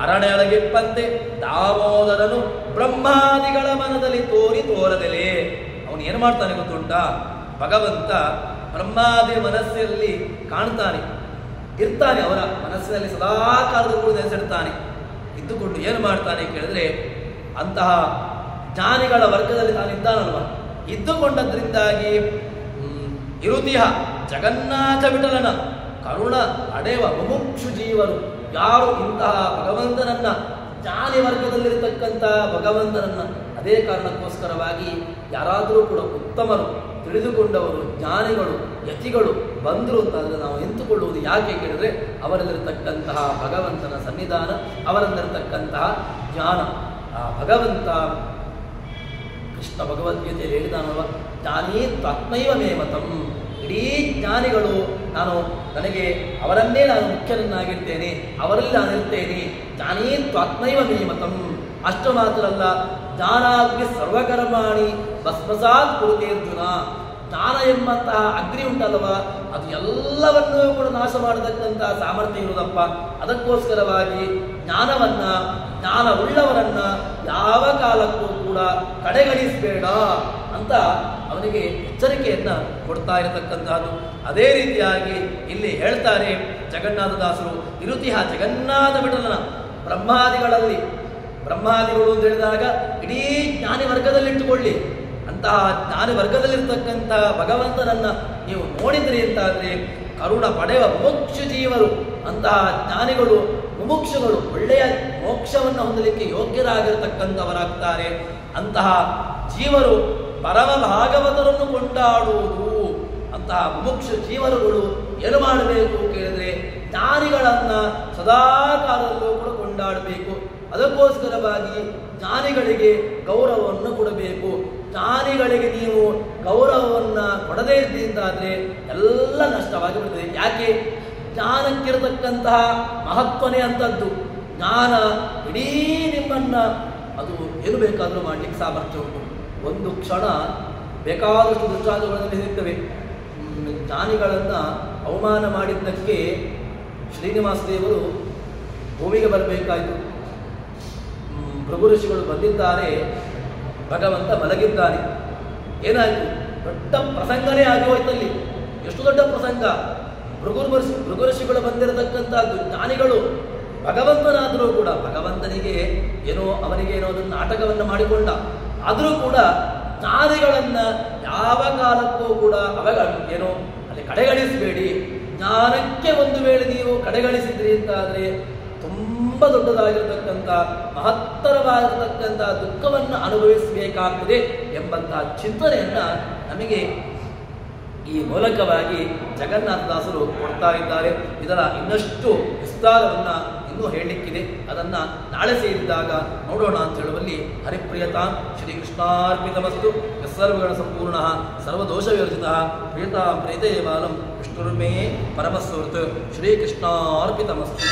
ಅರಣ್ಯೊಳಗಿಪ್ಪಂತೆ ದಾಮೋದರನು ಬ್ರಹ್ಮಾದಿಗಳ ಮನದಲ್ಲಿ ತೋರದೆಲೆ. ಅವನು ಏನು ಮಾಡ್ತಾನೆ ಗೊತ್ತುಂಟಾ? ಭಗವಂತ ಬ್ರಹ್ಮಾದಿ ಮನಸ್ಸಲ್ಲಿ ಕಾಣ್ತಾನೆ, ಇರ್ತಾನೆ, ಅವರ ಮನಸ್ಸಿನಲ್ಲಿ ಸದಾ ಕಾಲದಲ್ಲೂ ನೆಲೆಸಿಡ್ತಾನೆ. ಇದ್ದುಕೊಂಡು ಏನು ಮಾಡ್ತಾನೆ ಕೇಳಿದ್ರೆ ಅಂತಹ ಜ್ಞಾನಿಗಳ ವರ್ಗದಲ್ಲಿ ತಾನಿದ್ದಾನಲ್ವ, ಇದ್ದುಕೊಂಡದ್ರಿಂದಾಗಿ ಇರುತಿಹ ಜಗನ್ನಾಥ ವಿಠಲನ ಕರುಣ ಅಡೆವ ಮುಮುಕ್ಷು ಜೀವರು ಯಾರು ಇಂತಹ ಭಗವಂತನನ್ನ, ಜ್ಞಾನಿ ವರ್ಗದಲ್ಲಿರತಕ್ಕಂಥ ಭಗವಂತನನ್ನ, ಅದೇ ಕಾರಣಕ್ಕೋಸ್ಕರವಾಗಿ ಯಾರಾದರೂ ಕೂಡ ಉತ್ತಮರು, ತಿಳಿದುಕೊಂಡವರು, ಜ್ಞಾನಿಗಳು, ಯತಿಗಳು ಬಂದರು ಅಂತಂದರೆ ನಾವು ನಿಂತುಕೊಳ್ಳುವುದು ಯಾಕೆ ಕೇಳಿದ್ರೆ ಅವರಲ್ಲಿರತಕ್ಕಂತಹ ಭಗವಂತನ ಸನ್ನಿಧಾನ, ಅವರಲ್ಲಿರತಕ್ಕಂತಹ ಜ್ಞಾನ. ಆ ಭಗವಂತ ಕೃಷ್ಣ ಭಗವದ್ಗೀತೆಯಲ್ಲಿ ಹೇಳಿದಾನಲ್ವ, ಜ್ಞಾನಿ ತ್ವಾತ್ಮೈವ ಮೇ ಮತಂ. ಇಡೀ ಜ್ಞಾನಿಗಳು ನನಗೆ ಅವರನ್ನೇ ನಾನು ಮುಖ್ಯನನ್ನಾಗಿರ್ತೇನೆ, ಅವರಲ್ಲಿ ನಾನಿರ್ತೇನೆ. ಜ್ಞಾನಿ ತ್ವಾತ್ಮೈವ ಮೇ ಮತಂ. ಅಷ್ಟು ಮಾತ್ರ ಅಲ್ಲ, ಜ್ಞಾನಾಗ್ನಿ ಸರ್ವಕರ್ಮಾಣಿ ಭಸ್ಮಸಾತ್ ಕುರುತೆ ಅರ್ಜುನ. ಜ್ಞಾನ ಎಂಬಂತಹ ಅಗ್ನಿ ಉಂಟಲ್ವ, ಅದು ಎಲ್ಲವನ್ನೂ ಕೂಡ ನಾಶ ಮಾಡತಕ್ಕಂತಹ ಸಾಮರ್ಥ್ಯ ಇರುವುದಪ್ಪ. ಅದಕ್ಕೋಸ್ಕರವಾಗಿ ಜ್ಞಾನವುಳ್ಳವರನ್ನ ಯಾವ ಕಾಲಕ್ಕೂ ಕೂಡ ಕಡೆಗಣಿಸಬೇಡ ಅಂತ ಅವನಿಗೆ ಎಚ್ಚರಿಕೆಯನ್ನ ಕೊಡ್ತಾ ಇರತಕ್ಕಂತಹದ್ದು. ಅದೇ ರೀತಿಯಾಗಿ ಇಲ್ಲಿ ಹೇಳ್ತಾರೆ ಜಗನ್ನಾಥದಾಸರು, ಇರುತಿಹ ಜಗನ್ನಾಥ ವಿಠಲನ ಬ್ರಹ್ಮಾದಿಗಳು ಅಂತ ಹೇಳಿದಾಗ ಇಡೀ ಜ್ಞಾನಿ ವರ್ಗದಲ್ಲಿಟ್ಟುಕೊಳ್ಳಿ. ಅಂತಹ ಜ್ಞಾನಿ ವರ್ಗದಲ್ಲಿರ್ತಕ್ಕಂತಹ ಭಗವಂತನನ್ನ ನೀವು ನೋಡಿದ್ರಿ ಅಂತಾದ್ರೆ ಕರುಣ ಪಡೆಯುವ ಮುಮುಕ್ಷು ಜೀವರು, ಅಂತಹ ಜ್ಞಾನಿಗಳು, ಮುಮುಕ್ಷುಗಳು ಒಳ್ಳೆಯ ಮೋಕ್ಷವನ್ನು ಹೊಂದಲಿಕ್ಕೆ ಯೋಗ್ಯರಾಗಿರ್ತಕ್ಕಂಥವರಾಗ್ತಾರೆ. ಅಂತಹ ಜೀವರು ಪರಮ ಭಾಗವತರನ್ನು ಕೊಂಡಾಡುವುದು. ಅಂತಹ ಮುಮುಕ್ಷು ಜೀವರುಗಳು ಏನು ಮಾಡಬೇಕು ಕೇಳಿದ್ರೆ ಜ್ಞಾನಿಗಳನ್ನ ಸದಾ ಕಾಲದಲ್ಲೂ ಕೂಡ ಕೊಂಡಾಡಬೇಕು. ಅದಕ್ಕೋಸ್ಕರವಾಗಿ ಜ್ಞಾನಿಗಳಿಗೆ ಗೌರವವನ್ನು ಕೊಡಬೇಕು. ಜ್ಞಾನಿಗಳಿಗೆ ನೀವು ಗೌರವವನ್ನು ಕೊಡದೇ ಇದ್ದಿಂದಾದರೆ ಎಲ್ಲ ನಷ್ಟವಾಗಿ ಬಿಡ್ತದೆ. ಯಾಕೆ? ಜ್ಞಾನಕ್ಕಿರತಕ್ಕಂತಹ ಮಹತ್ವನೇ ಅಂತದ್ದು. ಜ್ಞಾನ ಇಡೀ ನಿಮ್ಮನ್ನ ಅದು ಏನು ಬೇಕಾದರೂ ಮಾಡಲಿಕ್ಕೆ ಸಾಮರ್ಥ್ಯ ಉಂಟು. ಒಂದು ಕ್ಷಣ ಬೇಕಾದಷ್ಟು ದುಷ್ಟಾಂತಗಳಲ್ಲಿ ಸಿಗ್ತವೆ. ಜ್ಞಾನಿಗಳನ್ನು ಅವಮಾನ ಮಾಡಿದ್ದಕ್ಕೆ ಶ್ರೀನಿವಾಸ ದೇವರು ಭೂಮಿಗೆ ಬರಬೇಕಾಯಿತು. ಪ್ರಭು ಋಷಿಗಳು ಬಂದಿದ್ದಾರೆ, ಭಗವಂತ ಮಲಗಿದ್ದಾನೆ. ಏನಾಯಿತು? ದೊಡ್ಡ ಪ್ರಸಂಗನೇ ಆಗಿ ಹೋಯ್ತಲ್ಲಿ. ಎಷ್ಟು ದೊಡ್ಡ ಪ್ರಸಂಗ! ಭೃಗುಋಷಿಗಳು ಬಂದಿರತಕ್ಕಂಥ ಜ್ಞಾನಿಗಳು ಭಗವಂತನಾದರೂ ಕೂಡ ಭಗವಂತನಿಗೆ ಏನೋ ಅವನಿಗೆ ಏನೋ ಒಂದು ನಾಟಕವನ್ನು ಮಾಡಿಕೊಂಡ, ಆದರೂ ಕೂಡ ಜ್ಞಾನಿಗಳನ್ನು ಯಾವ ಕಾಲಕ್ಕೂ ಕೂಡ ಏನೋ ಅಲ್ಲಿ ಕಡೆಗಣಿಸಬೇಡಿ. ಜ್ಞಾನಕ್ಕೆ ಒಂದು ವೇಳೆ ನೀವು ಕಡೆಗಣಿಸಿದ್ರಿ ಅಂತಾದರೆ ತುಂಬ ದೊಡ್ಡದಾಗಿರತಕ್ಕಂಥ ಮಹತ್ತರವಾಗಿರತಕ್ಕಂಥ ದುಃಖವನ್ನು ಅನುಭವಿಸಬೇಕಾಗ್ತದೆ ಎಂಬಂತಹ ಚಿಂತನೆಯನ್ನು ನಮಗೆ ಈ ಮೂಲಕವಾಗಿ ಜಗನ್ನಾಥದಾಸರು ಕೊಡ್ತಾ ಇದ್ದಾರೆ. ಇದರ ಇನ್ನಷ್ಟು ವಿಸ್ತಾರವನ್ನು ಇನ್ನೂ ಹೇಳಲಿಕ್ಕಿದೆ, ಅದನ್ನು ನಾಳೆ ಸೇರಿದಾಗ ನೋಡೋಣ ಅಂತ ಹೇಳುವಲ್ಲಿ ಹರಿಪ್ರಿಯತಾಂ ಶ್ರೀಕೃಷ್ಣಾರ್ಪಿತಮಸ್ತು. ಸರ್ವಗಣ ಸಂಪೂರ್ಣ ಸರ್ವದೋಷ ವಿವರ್ಜಿತ ಪ್ರಿಯತಾಂ ಪ್ರೀತೇ ಬಾಲಂ ವಿಷ್ಣುರ್ಮೇ ಪರಮಸ್ವೃತ್ ಶ್ರೀಕೃಷ್ಣಾರ್ಪಿತಮಸ್ತು.